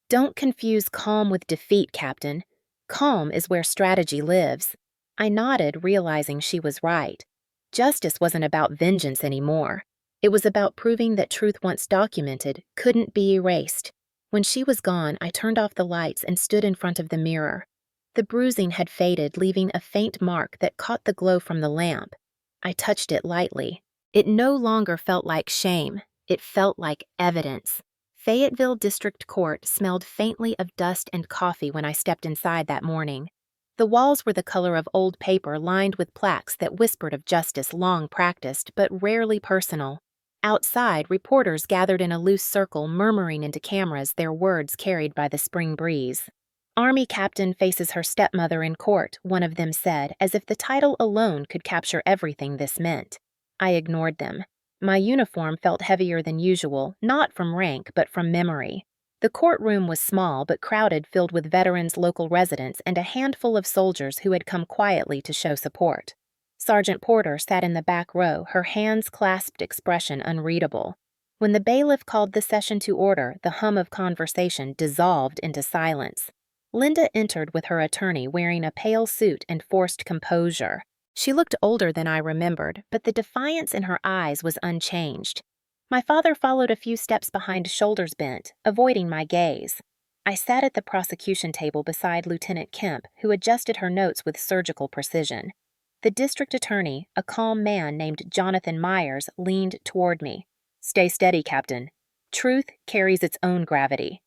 "Don't confuse calm with defeat, Captain. Calm is where strategy lives." I nodded, realizing she was right. Justice wasn't about vengeance anymore. It was about proving that truth once documented couldn't be erased. When she was gone, I turned off the lights and stood in front of the mirror. The bruising had faded, leaving a faint mark that caught the glow from the lamp. I touched it lightly. It no longer felt like shame. It felt like evidence. Fayetteville District Court smelled faintly of dust and coffee when I stepped inside that morning. The walls were the color of old paper lined with plaques that whispered of justice long practiced but rarely personal. Outside, reporters gathered in a loose circle, murmuring into cameras their words carried by the spring breeze. "Army Captain faces her stepmother in court," one of them said, as if the title alone could capture everything this meant. I ignored them. My uniform felt heavier than usual, not from rank, but from memory. The courtroom was small but crowded, filled with veterans, local residents, and a handful of soldiers who had come quietly to show support. Sergeant Porter sat in the back row, her hands clasped, expression unreadable. When the bailiff called the session to order, the hum of conversation dissolved into silence. Linda entered with her attorney, wearing a pale suit and forced composure. She looked older than I remembered, but the defiance in her eyes was unchanged. My father followed a few steps behind, shoulders bent, avoiding my gaze. I sat at the prosecution table beside Lieutenant Kemp, who adjusted her notes with surgical precision. The district attorney, a calm man named Jonathan Myers, leaned toward me. "Stay steady, Captain. Truth carries its own gravity."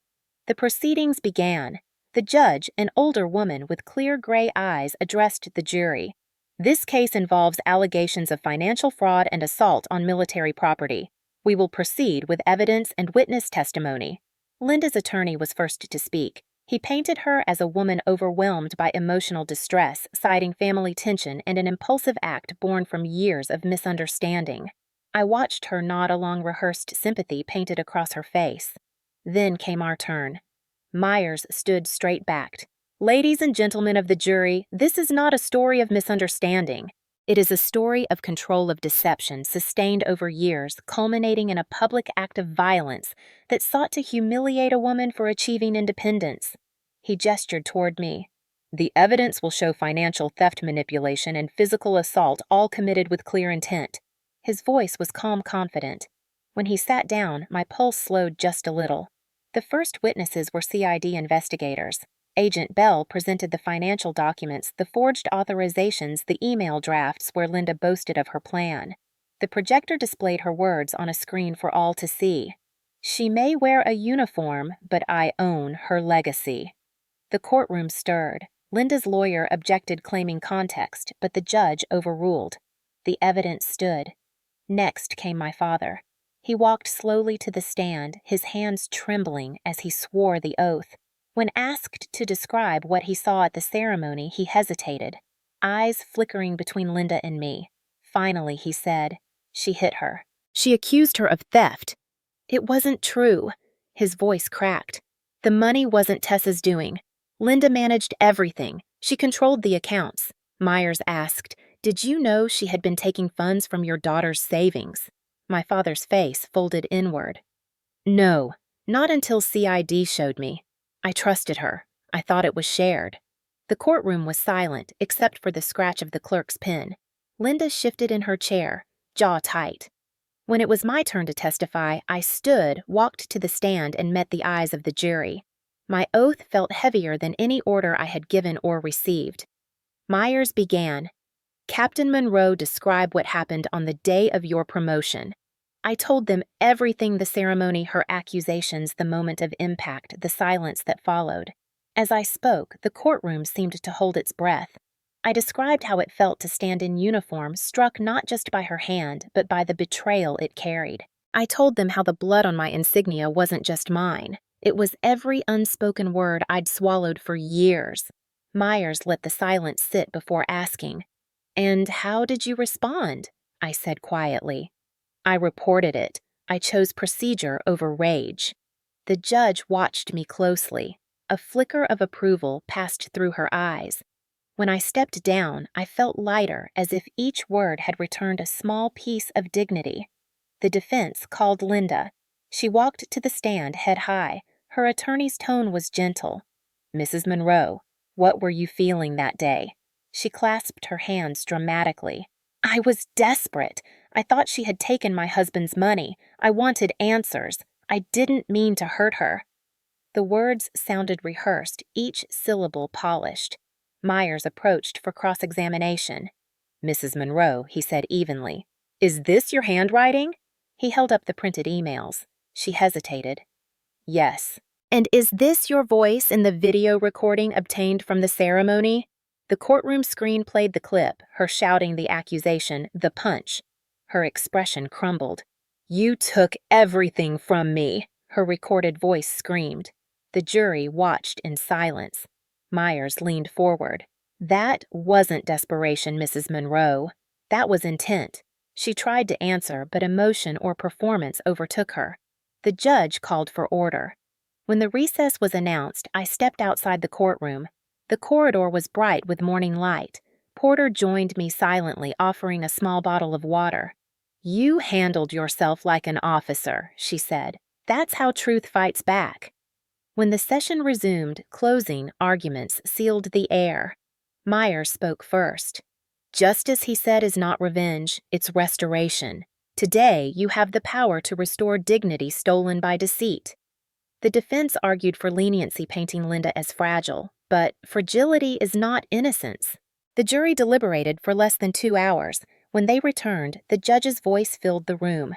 The proceedings began. The judge, an older woman with clear gray eyes, addressed the jury. This case involves allegations of financial fraud and assault on military property. We will proceed with evidence and witness testimony." Linda's attorney was first to speak. He painted her as a woman overwhelmed by emotional distress, citing family tension and an impulsive act born from years of misunderstanding. I watched her nod along rehearsed sympathy painted across her face. Then came our turn. Myers stood straight-backed. "Ladies and gentlemen of the jury, this is not a story of misunderstanding. It is a story of control of deception sustained over years, culminating in a public act of violence that sought to humiliate a woman for achieving independence." He gestured toward me. "The evidence will show financial theft, manipulation, and physical assault, all committed with clear intent." His voice was calm, confident. When he sat down, my pulse slowed just a little. The first witnesses were CID investigators. Agent Bell presented the financial documents, the forged authorizations, the email drafts where Linda boasted of her plan. The projector displayed her words on a screen for all to see. "She may wear a uniform, but I own her legacy." The courtroom stirred. Linda's lawyer objected, claiming context, but the judge overruled. The evidence stood. Next came my father. He walked slowly to the stand, his hands trembling as he swore the oath. When asked to describe what he saw at the ceremony, he hesitated, eyes flickering between Linda and me. Finally, he said, "She hit her. She accused her of theft." "It wasn't true." His voice cracked. "The money wasn't Tessa's doing. Linda managed everything. She controlled the accounts." Myers asked, "Did you know she had been taking funds from your daughter's savings?" My father's face folded inward. "No, not until CID showed me. I trusted her. I thought it was shared." The courtroom was silent, except for the scratch of the clerk's pen. Linda shifted in her chair, jaw tight. When it was my turn to testify, I stood, walked to the stand, and met the eyes of the jury. My oath felt heavier than any order I had given or received. Myers began, "Captain Monroe, describe what happened on the day of your promotion." I told them everything: the ceremony, her accusations, the moment of impact, the silence that followed. As I spoke, the courtroom seemed to hold its breath. I described how it felt to stand in uniform, struck not just by her hand, but by the betrayal it carried. I told them how the blood on my insignia wasn't just mine. It was every unspoken word I'd swallowed for years. Myers let the silence sit before asking, "And how did you respond?" I said quietly. "I reported it. I chose procedure over rage." The judge watched me closely. A flicker of approval passed through her eyes. When I stepped down, I felt lighter, as if each word had returned a small piece of dignity. The defense called Linda. She walked to the stand head high. Her attorney's tone was gentle. "Mrs. Monroe, what were you feeling that day?" She clasped her hands dramatically. "I was desperate. I thought she had taken my husband's money. I wanted answers. I didn't mean to hurt her." The words sounded rehearsed, each syllable polished. Myers approached for cross-examination. "Mrs. Monroe," he said evenly, "is this your handwriting?" He held up the printed emails. She hesitated. "Yes." "And is this your voice in the video recording obtained from the ceremony?" The courtroom screen played the clip, her shouting the accusation, the punch. Her expression crumbled. "You took everything from me," her recorded voice screamed. The jury watched in silence. Myers leaned forward. "That wasn't desperation, Mrs. Monroe. That was intent." She tried to answer, but emotion or performance overtook her. The judge called for order. When the recess was announced, I stepped outside the courtroom. The corridor was bright with morning light. Porter joined me silently, offering a small bottle of water. "You handled yourself like an officer," she said. "That's how truth fights back." When the session resumed, closing arguments sealed the air. Myers spoke first. "Justice," he said, "is not revenge, it's restoration. Today, you have the power to restore dignity stolen by deceit." The defense argued for leniency, painting Linda as fragile, but fragility is not innocence. The jury deliberated for less than 2 hours. When they returned, the judge's voice filled the room.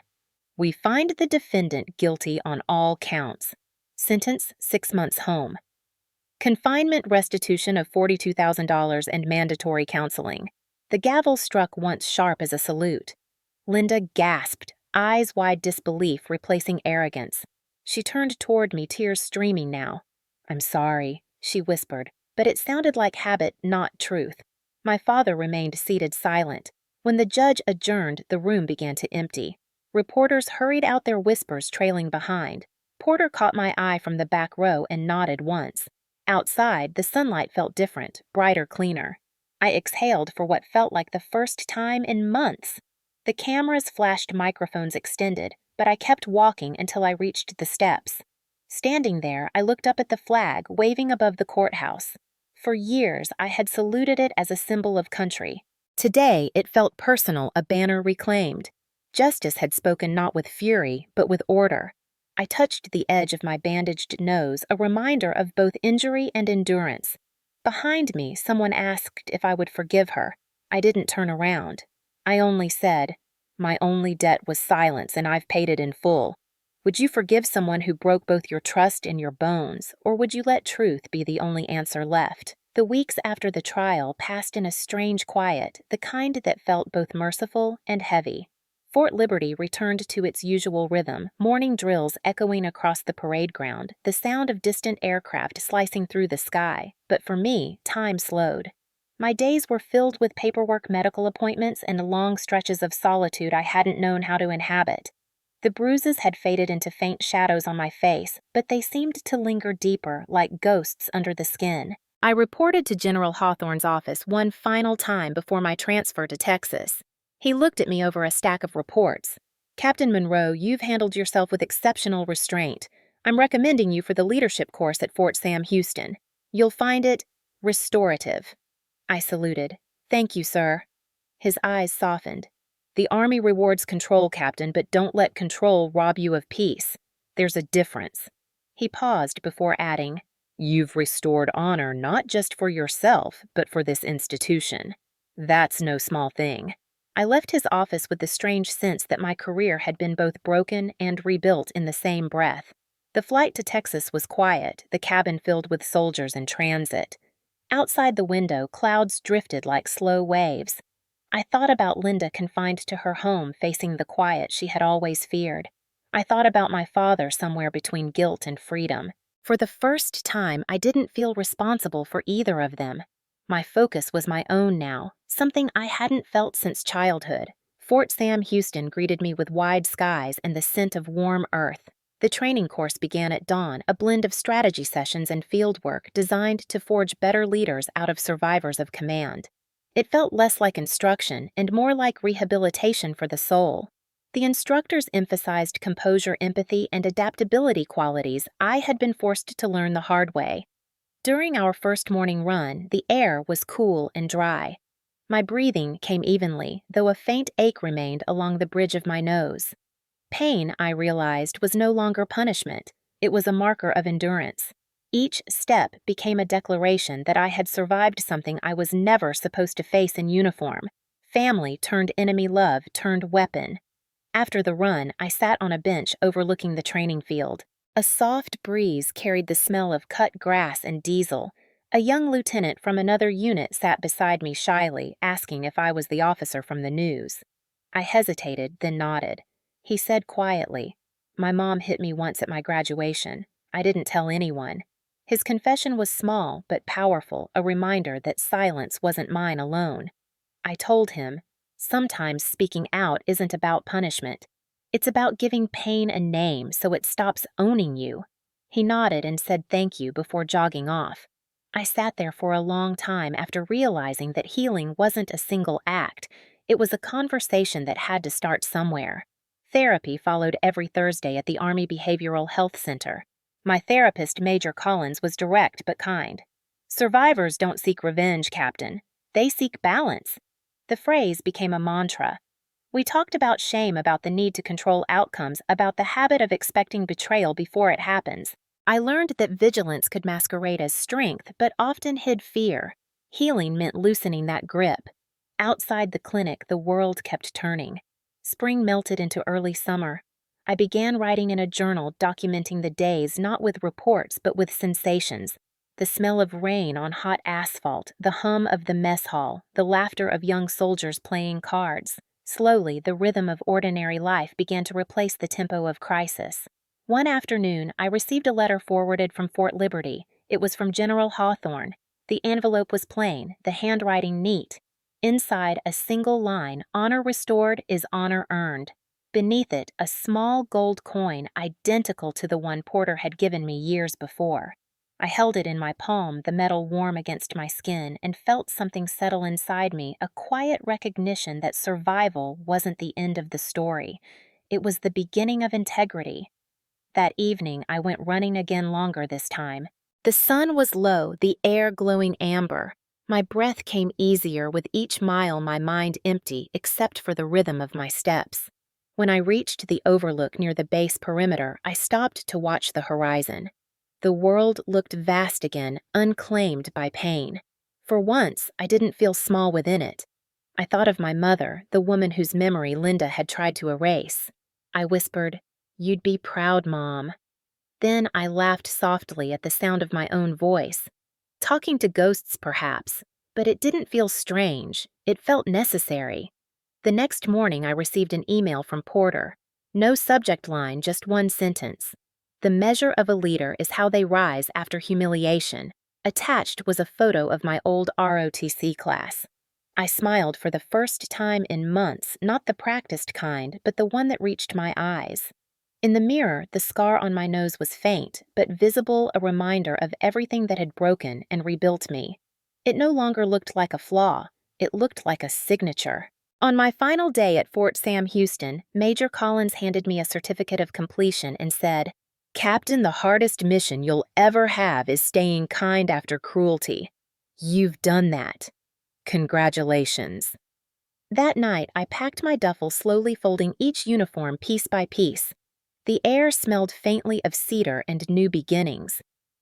"We find the defendant guilty on all counts. Sentence 6 months home. Confinement, restitution of $42,000 and mandatory counseling." The gavel struck once sharp as a salute. Linda gasped, eyes wide disbelief replacing arrogance. She turned toward me, tears streaming now. "I'm sorry," she whispered, but it sounded like habit, not truth. My father remained seated silent. When the judge adjourned, the room began to empty. Reporters hurried out, their whispers trailing behind. Porter caught my eye from the back row and nodded once. Outside, the sunlight felt different, brighter, cleaner. I exhaled for what felt like the first time in months. The cameras flashed, microphones extended, but I kept walking until I reached the steps. Standing there, I looked up at the flag waving above the courthouse. For years, I had saluted it as a symbol of country. Today, it felt personal, a banner reclaimed. Justice had spoken not with fury, but with order. I touched the edge of my bandaged nose, a reminder of both injury and endurance. Behind me, someone asked if I would forgive her. I didn't turn around. I only said, "My only debt was silence, and I've paid it in full." Would you forgive someone who broke both your trust and your bones, or would you let truth be the only answer left? The weeks after the trial passed in a strange quiet, the kind that felt both merciful and heavy. Fort Liberty returned to its usual rhythm, morning drills echoing across the parade ground, the sound of distant aircraft slicing through the sky. But for me, time slowed. My days were filled with paperwork, medical appointments, and long stretches of solitude I hadn't known how to inhabit. The bruises had faded into faint shadows on my face, but they seemed to linger deeper, like ghosts under the skin. I reported to General Hawthorne's office one final time before my transfer to Texas. He looked at me over a stack of reports. "Captain Monroe, you've handled yourself with exceptional restraint. I'm recommending you for the leadership course at Fort Sam Houston. You'll find it restorative." I saluted. "Thank you, sir." His eyes softened. "The Army rewards control, Captain, but don't let control rob you of peace. There's a difference." He paused before adding, "You've restored honor not just for yourself, but for this institution. That's no small thing." I left his office with the strange sense that my career had been both broken and rebuilt in the same breath. The flight to Texas was quiet, the cabin filled with soldiers in transit. Outside the window, clouds drifted like slow waves. I thought about Linda confined to her home, facing the quiet she had always feared. I thought about my father somewhere between guilt and freedom. For the first time, I didn't feel responsible for either of them. My focus was my own now, something I hadn't felt since childhood. Fort Sam Houston greeted me with wide skies and the scent of warm earth. The training course began at dawn, a blend of strategy sessions and field work designed to forge better leaders out of survivors of command. It felt less like instruction and more like rehabilitation for the soul. The instructors emphasized composure, empathy, and adaptability qualities I had been forced to learn the hard way. During our first morning run, the air was cool and dry. My breathing came evenly, though a faint ache remained along the bridge of my nose. Pain, I realized, was no longer punishment. It was a marker of endurance. Each step became a declaration that I had survived something I was never supposed to face in uniform. Family turned enemy, love turned weapon. After the run, I sat on a bench overlooking the training field. A soft breeze carried the smell of cut grass and diesel. A young lieutenant from another unit sat beside me shyly, asking if I was the officer from the news. I hesitated, then nodded. He said quietly, "My mom hit me once at my graduation. I didn't tell anyone." His confession was small but powerful, a reminder that silence wasn't mine alone. I told him, "Sometimes speaking out isn't about punishment. It's about giving pain a name so it stops owning you." He nodded and said thank you before jogging off. I sat there for a long time after realizing that healing wasn't a single act. It was a conversation that had to start somewhere. Therapy followed every Thursday at the Army Behavioral Health Center. My therapist, Major Collins, was direct but kind. "Survivors don't seek revenge, Captain. They seek balance." The phrase became a mantra. We talked about shame, about the need to control outcomes, about the habit of expecting betrayal before it happens. I learned that vigilance could masquerade as strength, but often hid fear. Healing meant loosening that grip. Outside the clinic, the world kept turning. Spring melted into early summer. I began writing in a journal documenting the days not with reports but with sensations. The smell of rain on hot asphalt, the hum of the mess hall, the laughter of young soldiers playing cards. Slowly, the rhythm of ordinary life began to replace the tempo of crisis. One afternoon, I received a letter forwarded from Fort Liberty. It was from General Hawthorne. The envelope was plain, the handwriting neat. Inside, a single line, "Honor restored is honor earned." Beneath it, a small gold coin identical to the one Porter had given me years before. I held it in my palm, the metal warm against my skin, and felt something settle inside me, a quiet recognition that survival wasn't the end of the story. It was the beginning of integrity. That evening, I went running again, longer this time. The sun was low, the air glowing amber. My breath came easier with each mile, my mind empty except for the rhythm of my steps. When I reached the overlook near the base perimeter, I stopped to watch the horizon. The world looked vast again, unclaimed by pain. For once, I didn't feel small within it. I thought of my mother, the woman whose memory Linda had tried to erase. I whispered, "You'd be proud, Mom." Then I laughed softly at the sound of my own voice. Talking to ghosts, perhaps, but it didn't feel strange. It felt necessary. The next morning, I received an email from Porter. No subject line, just one sentence. "The measure of a leader is how they rise after humiliation." Attached was a photo of my old ROTC class. I smiled for the first time in months, not the practiced kind, but the one that reached my eyes. In the mirror, the scar on my nose was faint, but visible, a reminder of everything that had broken and rebuilt me. It no longer looked like a flaw. It looked like a signature. On my final day at Fort Sam Houston, Major Collins handed me a certificate of completion and said, "Captain, the hardest mission you'll ever have is staying kind after cruelty. You've done that. Congratulations." That night, I packed my duffel, slowly folding each uniform piece by piece. The air smelled faintly of cedar and new beginnings.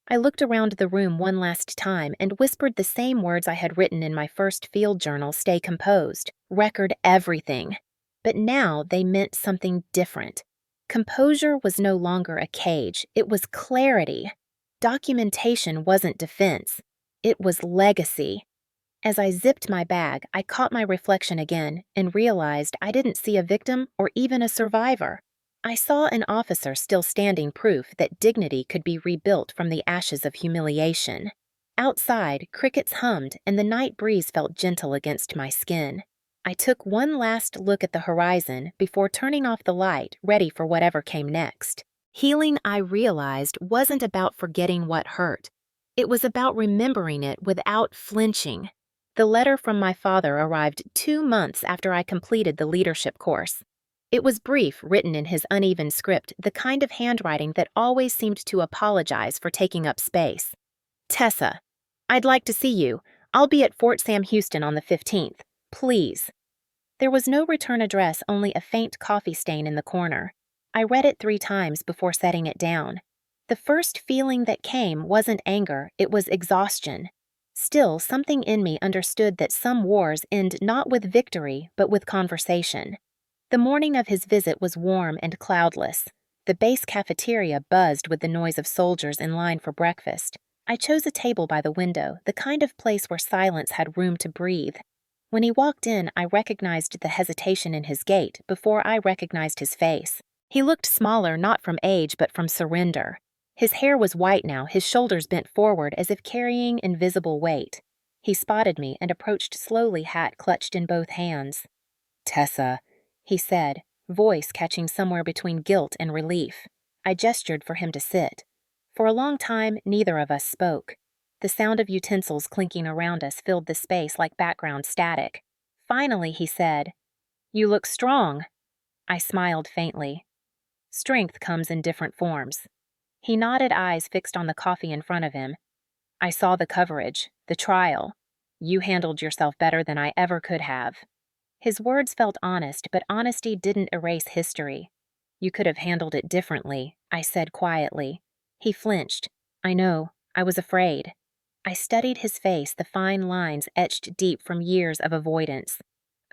I looked around the room one last time and whispered the same words I had written in my first field journal: "Stay composed, record everything." But now they meant something different. Composure was no longer a cage, it was clarity. Documentation wasn't defense, it was legacy. As I zipped my bag, I caught my reflection again and realized I didn't see a victim or even a survivor. I saw an officer still standing, proof that dignity could be rebuilt from the ashes of humiliation. Outside, crickets hummed and the night breeze felt gentle against my skin. I took one last look at the horizon before turning off the light, ready for whatever came next. Healing, I realized, wasn't about forgetting what hurt. It was about remembering it without flinching. The letter from my father arrived 2 months after I completed the leadership course. It was brief, written in his uneven script, the kind of handwriting that always seemed to apologize for taking up space. "Tessa, I'd like to see you. I'll be at Fort Sam Houston on the 15th. Please." There was no return address, only a faint coffee stain in the corner. I read it 3 times before setting it down. The first feeling that came wasn't anger, it was exhaustion. Still, something in me understood that some wars end not with victory, but with conversation. The morning of his visit was warm and cloudless. The base cafeteria buzzed with the noise of soldiers in line for breakfast. I chose a table by the window, the kind of place where silence had room to breathe. When he walked in, I recognized the hesitation in his gait before I recognized his face. He looked smaller, not from age, but from surrender. His hair was white now, his shoulders bent forward as if carrying invisible weight. He spotted me and approached slowly, hat clutched in both hands. "Tessa," he said, voice catching somewhere between guilt and relief. I gestured for him to sit. For a long time, neither of us spoke. The sound of utensils clinking around us filled the space like background static. Finally, he said, "You look strong." I smiled faintly. "Strength comes in different forms." He nodded, eyes fixed on the coffee in front of him. "I saw the coverage, the trial. You handled yourself better than I ever could have." His words felt honest, but honesty didn't erase history. "You could have handled it differently," I said quietly. He flinched. "I know. I was afraid." I studied his face, the fine lines etched deep from years of avoidance.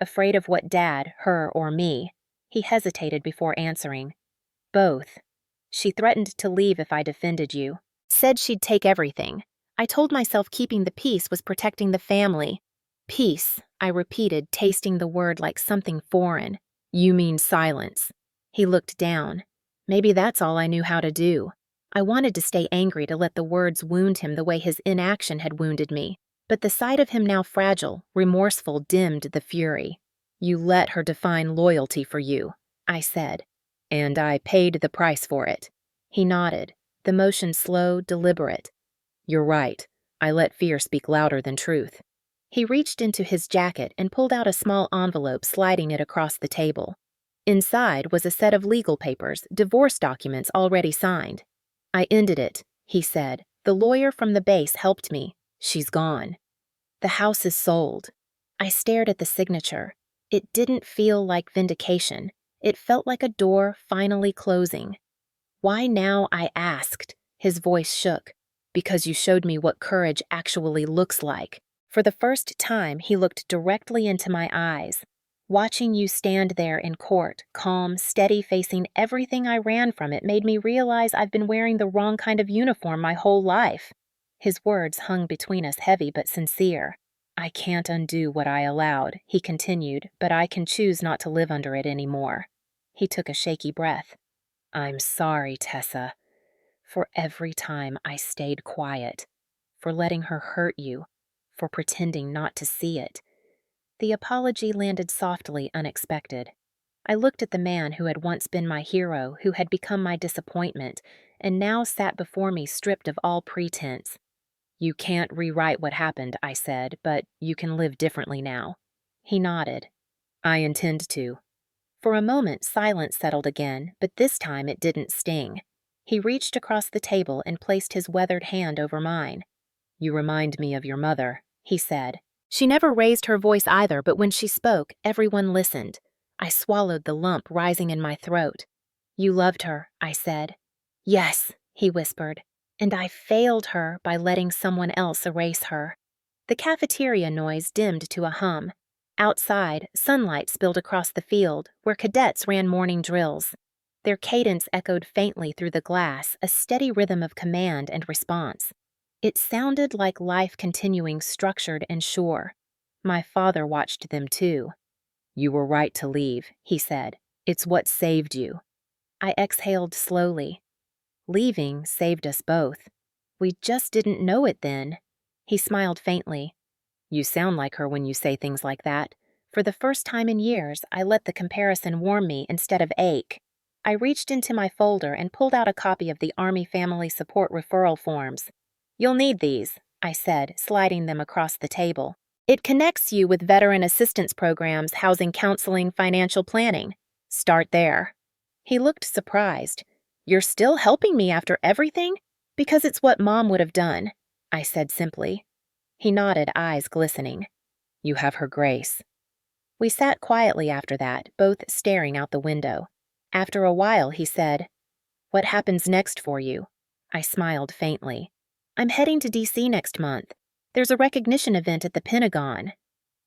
"Afraid of what, Dad, her, or me?" He hesitated before answering. "Both. She threatened to leave if I defended you. Said she'd take everything. I told myself keeping the peace was protecting the family. Peace, I repeated, tasting the word like something foreign. You mean silence. He looked down. Maybe that's all I knew how to do. I wanted to stay angry to let the words wound him the way his inaction had wounded me, but the sight of him now fragile, remorseful, dimmed the fury. You let her define loyalty for you, I said, and I paid the price for it. He nodded, the motion slow, deliberate. You're right. I let fear speak louder than truth. He reached into his jacket and pulled out a small envelope, sliding it across the table. Inside was a set of legal papers, divorce documents already signed. I ended it, he said. The lawyer from the base helped me. She's gone. The house is sold. I stared at the signature. It didn't feel like vindication. It felt like a door finally closing. Why now, I asked. His voice shook. Because you showed me what courage actually looks like. For the first time, he looked directly into my eyes. Watching you stand there in court, calm, steady, facing everything I ran from, it made me realize I've been wearing the wrong kind of uniform my whole life. His words hung between us, heavy but sincere. I can't undo what I allowed, he continued, but I can choose not to live under it anymore. He took a shaky breath. I'm sorry, Tessa. For every time I stayed quiet, for letting her hurt you, for pretending not to see it. The apology landed softly, unexpected. I looked at the man who had once been my hero, who had become my disappointment, and now sat before me stripped of all pretense. You can't rewrite what happened, I said, but you can live differently now. He nodded. I intend to. For a moment, silence settled again, but this time it didn't sting. He reached across the table and placed his weathered hand over mine. You remind me of your mother, he said. She never raised her voice either, but when she spoke, everyone listened. I swallowed the lump rising in my throat. You loved her, I said. Yes, he whispered, and I failed her by letting someone else erase her. The cafeteria noise dimmed to a hum. Outside, sunlight spilled across the field, where cadets ran morning drills. Their cadence echoed faintly through the glass, a steady rhythm of command and response. It sounded like life continuing, structured and sure. My father watched them too. You were right to leave, he said. It's what saved you. I exhaled slowly. Leaving saved us both. We just didn't know it then. He smiled faintly. You sound like her when you say things like that. For the first time in years, I let the comparison warm me instead of ache. I reached into my folder and pulled out a copy of the Army Family Support referral forms. You'll need these, I said, sliding them across the table. It connects you with veteran assistance programs, housing counseling, financial planning. Start there. He looked surprised. You're still helping me after everything? Because it's what Mom would have done, I said simply. He nodded, eyes glistening. You have her grace. We sat quietly after that, both staring out the window. After a while, he said, What happens next for you? I smiled faintly. I'm heading to D.C. next month. There's a recognition event at the Pentagon.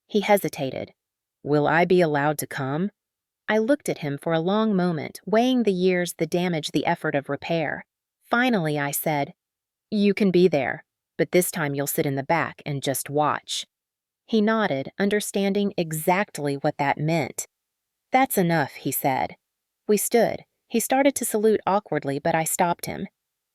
He hesitated. Will I be allowed to come? I looked at him for a long moment, weighing the years, the damage, the effort of repair. Finally, I said, You can be there, but this time you'll sit in the back and just watch. He nodded, understanding exactly what that meant. That's enough, he said. We stood. He started to salute awkwardly, but I stopped him.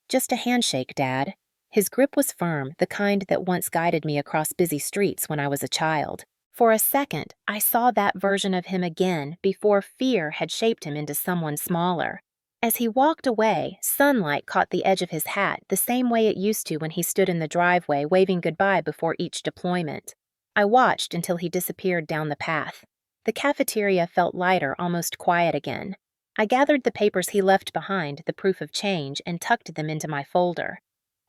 Just a handshake, Dad. His grip was firm, the kind that once guided me across busy streets when I was a child. For a second, I saw that version of him again before fear had shaped him into someone smaller. As he walked away, sunlight caught the edge of his hat the same way it used to when he stood in the driveway waving goodbye before each deployment. I watched until he disappeared down the path. The cafeteria felt lighter, almost quiet again. I gathered the papers he left behind, the proof of change, and tucked them into my folder.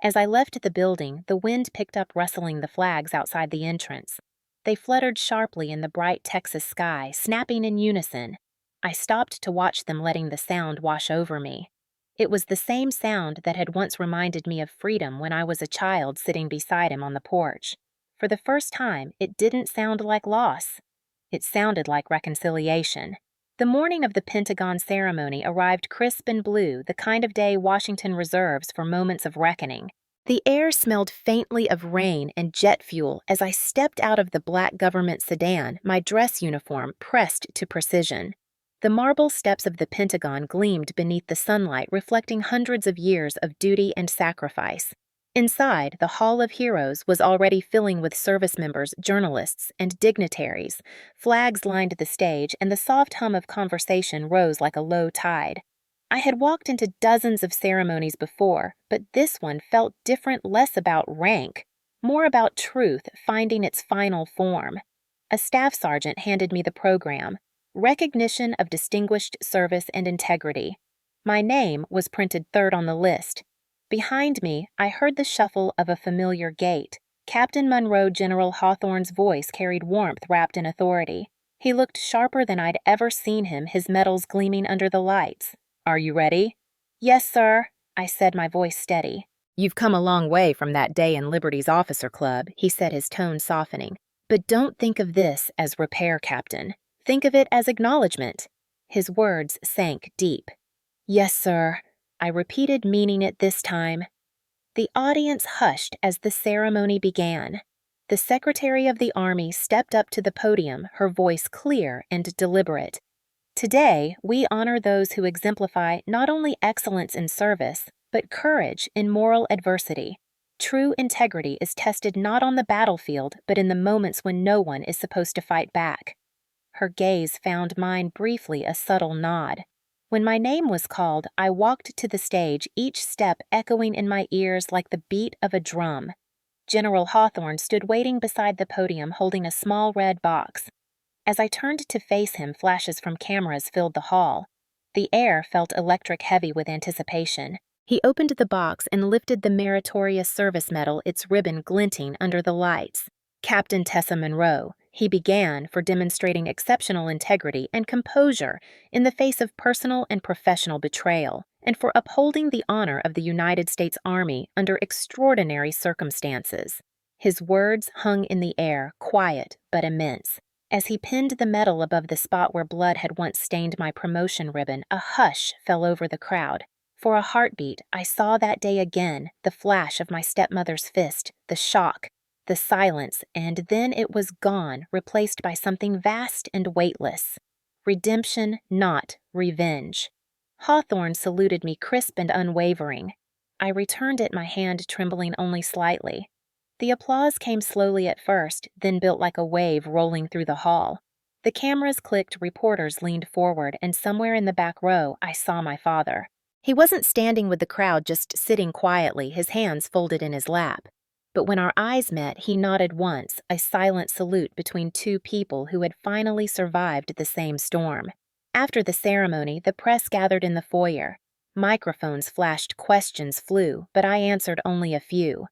As I left the building, the wind picked up rustling the flags outside the entrance. They fluttered sharply in the bright Texas sky, snapping in unison. I stopped to watch them, letting the sound wash over me. It was the same sound that had once reminded me of freedom when I was a child sitting beside him on the porch. For the first time, it didn't sound like loss. It sounded like reconciliation. The morning of the Pentagon ceremony arrived crisp and blue, the kind of day Washington reserves for moments of reckoning. The air smelled faintly of rain and jet fuel as I stepped out of the black government sedan, my dress uniform pressed to precision. The marble steps of the Pentagon gleamed beneath the sunlight, reflecting hundreds of years of duty and sacrifice. Inside, the Hall of Heroes was already filling with service members, journalists, and dignitaries. Flags lined the stage, and the soft hum of conversation rose like a low tide. I had walked into dozens of ceremonies before, but this one felt different, less about rank, more about truth finding its final form. A staff sergeant handed me the program, Recognition of Distinguished Service and Integrity. My name was printed third on the list. Behind me, I heard the shuffle of a familiar gait. Captain Monroe General Hawthorne's voice carried warmth wrapped in authority. He looked sharper than I'd ever seen him, his medals gleaming under the lights. "Are you ready?" "Yes, sir," I said, my voice steady. "You've come a long way from that day in Liberty's Officer Club," he said, his tone softening. "But don't think of this as repair, Captain. Think of it as acknowledgement." His words sank deep. "Yes, sir," I repeated, meaning it this time. The audience hushed as the ceremony began. The Secretary of the Army stepped up to the podium, her voice clear and deliberate. "Today, we honor those who exemplify not only excellence in service, but courage in moral adversity. True integrity is tested not on the battlefield, but in the moments when no one is supposed to fight back." Her gaze found mine briefly, a subtle nod. When my name was called, I walked to the stage, each step echoing in my ears like the beat of a drum. General Hawthorne stood waiting beside the podium, holding a small red box. As I turned to face him, flashes from cameras filled the hall. The air felt electric heavy with anticipation. He opened the box and lifted the Meritorious Service Medal, its ribbon glinting under the lights. "Captain Tessa Monroe," he began, "for demonstrating exceptional integrity and composure in the face of personal and professional betrayal, and for upholding the honor of the United States Army under extraordinary circumstances." His words hung in the air, quiet but immense. As he pinned the medal above the spot where blood had once stained my promotion ribbon, a hush fell over the crowd. For a heartbeat, I saw that day again, the flash of my stepmother's fist, the shock, the silence, and then it was gone, replaced by something vast and weightless. Redemption, not revenge. Hawthorne saluted me crisp and unwavering. I returned it, my hand trembling only slightly. The applause came slowly at first, then built like a wave rolling through the hall. The cameras clicked, reporters leaned forward, and somewhere in the back row, I saw my father. He wasn't standing with the crowd, just sitting quietly, his hands folded in his lap. But when our eyes met, he nodded once, a silent salute between two people who had finally survived the same storm. After the ceremony, the press gathered in the foyer. Microphones flashed, questions flew, but I answered only a few.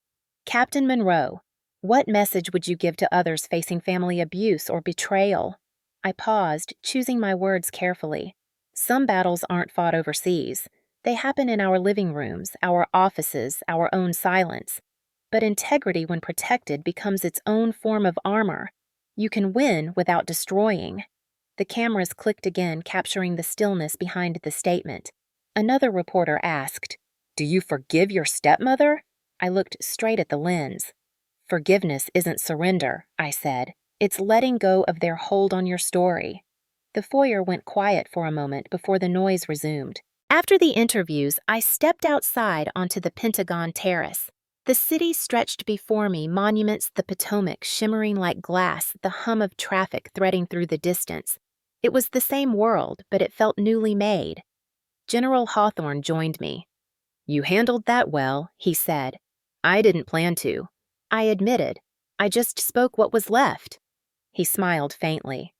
"Captain Monroe, what message would you give to others facing family abuse or betrayal?" I paused, choosing my words carefully. Some battles aren't fought overseas. They happen in our living rooms, our offices, our own silence. But integrity, when protected, becomes its own form of armor. You can win without destroying. The cameras clicked again, capturing the stillness behind the statement. Another reporter asked, "Do you forgive your stepmother?" I looked straight at the lens. "Forgiveness isn't surrender," I said. "It's letting go of their hold on your story." The foyer went quiet for a moment before the noise resumed. After the interviews, I stepped outside onto the Pentagon terrace. The city stretched before me, monuments, the Potomac shimmering like glass, the hum of traffic threading through the distance. It was the same world, but it felt newly made. General Hawthorne joined me. "You handled that well," he said. "I didn't plan to." I admitted. "I just spoke what was left." He smiled faintly.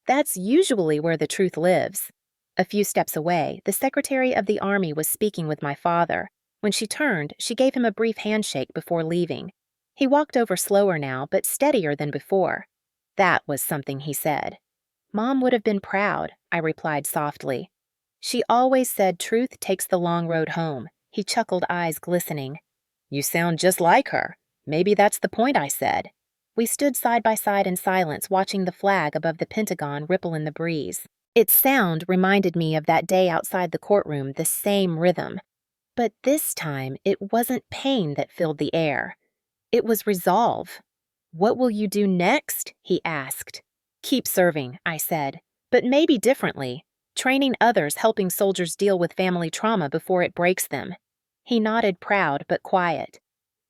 "That's usually where the truth lives." A few steps away, the Secretary of the Army was speaking with my father. When she turned, she gave him a brief handshake before leaving. He walked over slower now, but steadier than before. "That was something," he said. "Mom would have been proud," I replied softly. "She always said truth takes the long road home." He chuckled, eyes glistening. "You sound just like her. Maybe that's the point," I said. We stood side by side in silence, watching the flag above the Pentagon ripple in the breeze. Its sound reminded me of that day outside the courtroom, the same rhythm. But this time, it wasn't pain that filled the air. It was resolve. "What will you do next?" he asked. "Keep serving," I said, "but maybe differently. Training others, helping soldiers deal with family trauma before it breaks them." He nodded, proud but quiet.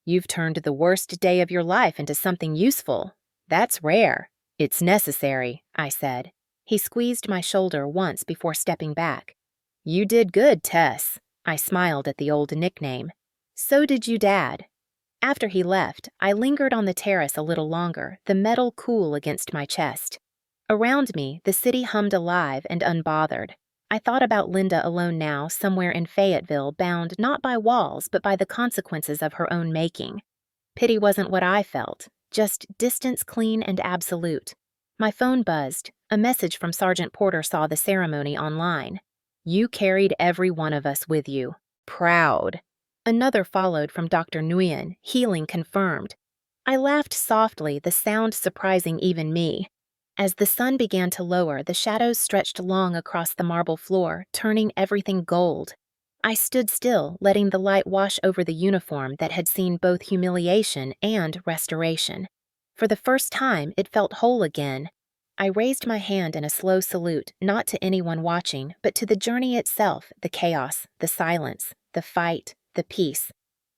"You've turned the worst day of your life into something useful. That's rare." "It's necessary," I said. He squeezed my shoulder once before stepping back. "You did good, Tess." I smiled at the old nickname. "So did you, Dad." After he left, I lingered on the terrace a little longer, the metal cool against my chest. Around me, the city hummed alive and unbothered. I thought about Linda alone now, somewhere in Fayetteville, bound not by walls, but by the consequences of her own making. Pity wasn't what I felt, just distance clean and absolute. My phone buzzed. A message from Sergeant Porter saw the ceremony online. "You carried every one of us with you. Proud." Another followed from Dr. Nguyen, healing confirmed. I laughed softly, the sound surprising even me. As the sun began to lower, the shadows stretched long across the marble floor, turning everything gold. I stood still, letting the light wash over the uniform that had seen both humiliation and restoration. For the first time, it felt whole again. I raised my hand in a slow salute, not to anyone watching, but to the journey itself, the chaos, the silence, the fight, the peace.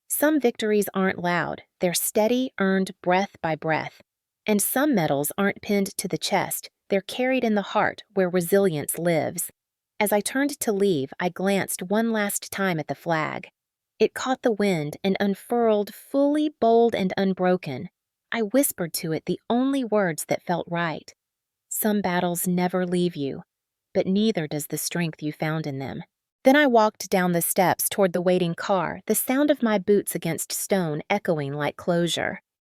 Some victories aren't loud, they're steady, earned breath by breath. And some medals aren't pinned to the chest, they're carried in the heart where resilience lives. As I turned to leave, I glanced one last time at the flag. It caught the wind and unfurled, fully bold and unbroken. I whispered to it the only words that felt right. "Some battles never leave you, but neither does the strength you found in them." Then I walked down the steps toward the waiting car, the sound of my boots against stone echoing like closure.